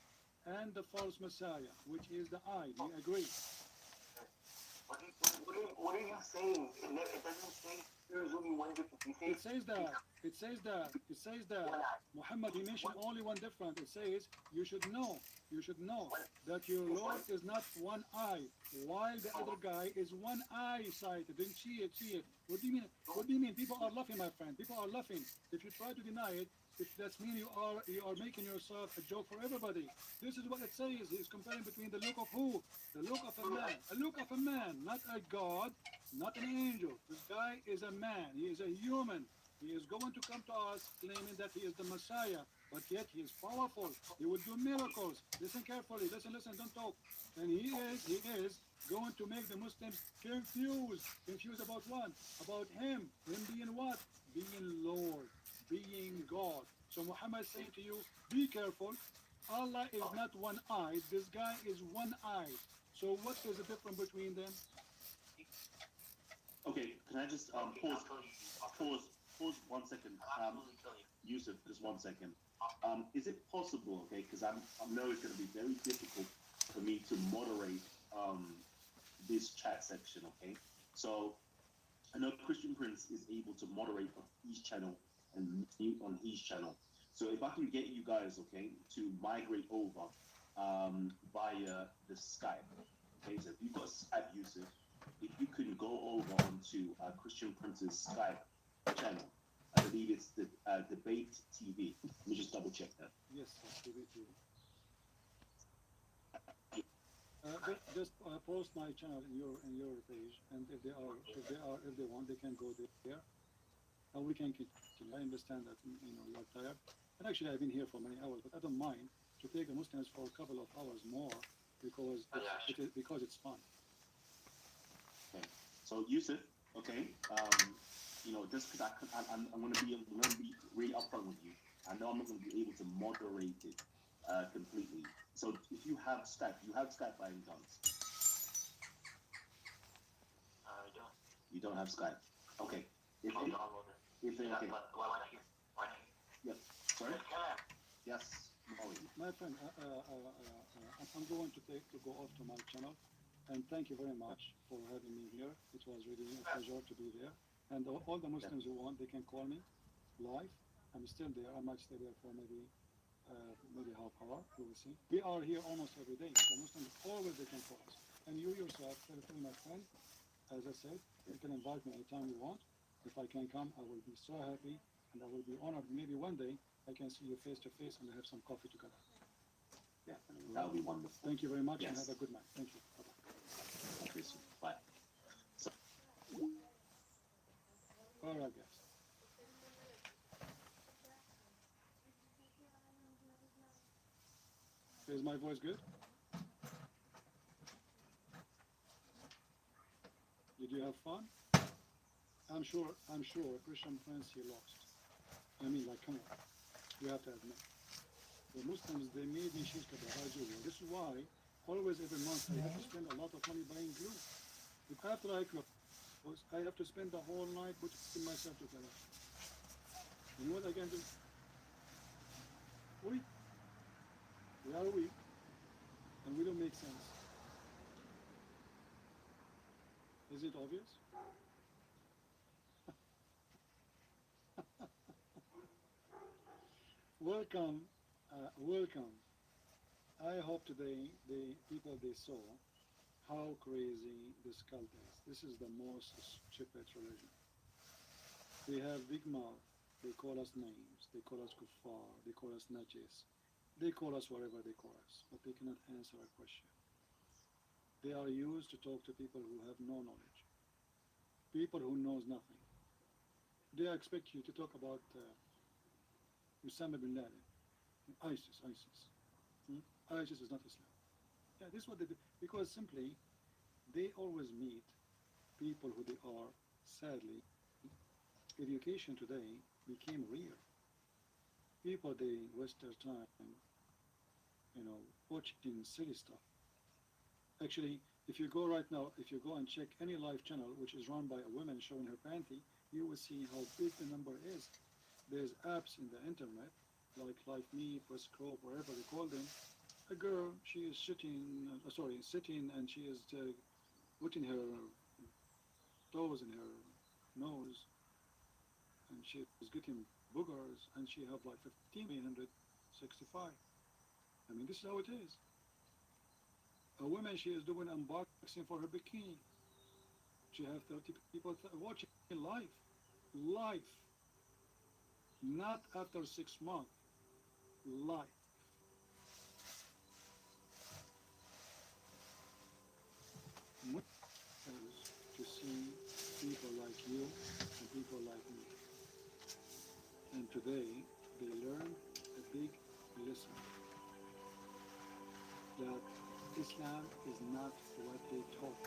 and the false Messiah, which is the eye. Do you agree? What are you saying? It doesn't say there's only one difference. It says that Muhammad, he mentioned only one difference. It says you should know that your Lord is not one eye, while the other guy is one eye sighted. Didn't see it. What do you mean? What do you mean? People are laughing, my friend. People are laughing. If you try to deny it, that means you are making yourself a joke for everybody. This is what it says. He's comparing between the look of who? The look of a man. A look of a man, not a God, not an angel. This guy is a man. He is a human. He is going to come to us claiming that he is the Messiah, but yet he is powerful. He will do miracles. Listen carefully. Listen, don't talk. And he is going to make the Muslims confused. Confused about what? About him being what? Being Lord, being God. So Muhammad is saying to you, be careful. Allah is not one-eyed. This guy is one-eyed. So what is the difference between them? Okay, can I just pause 1 second? Yusuf, just 1 second. Is it possible, okay, because I know it's going to be very difficult for me to moderate this chat section, okay? So I know Christian Prince is able to moderate on his channel and mute on his channel. So if I can get you guys, okay, to migrate over via the Skype, okay? So if you've got Skype, Yusuf, if you can go over onto Christian Prince's Skype channel, I believe it's the Debate TV. Let me just double check that. Yes, TV. Just post my channel in your page, and if they want, they can go there, and we can continue. I understand that you're tired, and actually I've been here for many hours, but I don't mind to take the Muslims for a couple of hours more because it's fun. Okay. So Yusuf, okay, just because I'm going to be really upfront with you. I know I'm not going to be able to moderate it completely. So if you have Skype by any chance? I don't. You don't have Skype. Okay. Okay. Yep. Sorry. Yes. My friend, I'm going to go off to my channel, and thank you very much for having me here. It was really a pleasure to be there. And all the Muslims who want, they can call me live. I'm still there. I might stay there for maybe half hour. We will see. We are here almost every day. So Muslims always they can call us. And you yourself, feel free, my friend. As I said, you can invite me anytime you want. If I can come, I will be so happy, and I will be honored. Maybe one day I can see you face to face and have some coffee together. Yeah, that would be wonderful. Thank you very much, Yes. and have a good night. Thank you. Bye-bye. Okay, so bye. All right, guys. Is my voice good? Did you have fun? I'm sure Christian Prince, he lost. I mean, like, come on. You have to admit. The Muslims, they made me shirk about. This is why, always every month, I have to spend a lot of money buying glue. If after I close, I have to spend the whole night putting myself together. You know what I can do? We are weak, and we don't make sense. Is it obvious? Welcome. I hope today the people they saw how crazy this cult is. This is the most stupid religion. They have big mouth. They call us names. They call us kuffar. They call us najis. They call us whatever they call us, but they cannot answer a question. They are used to talk to people who have no knowledge, people who knows nothing. They expect you to talk about Osama bin Laden, ISIS. ISIS is not Islam. Yeah, this is what they do. Because simply, they always meet people who they are. Sadly, education today became rare. People, they waste their time, watching silly stuff. Actually, if you go right now, if you go and check any live channel which is run by a woman showing her panty, you will see how big the number is. There's apps in the internet, like Like Me, Press Crop, whatever they call them. A girl, she is sitting, and she is putting her toes in her nose, and she is getting boogers, and she have like 15,865. I mean, this is how it is. A woman, she is doing unboxing for her bikini. She have 30 people watching live, not after 6 months, live. Is to see people like you and people like me. And today they learn a big lesson that Islam is not what they taught.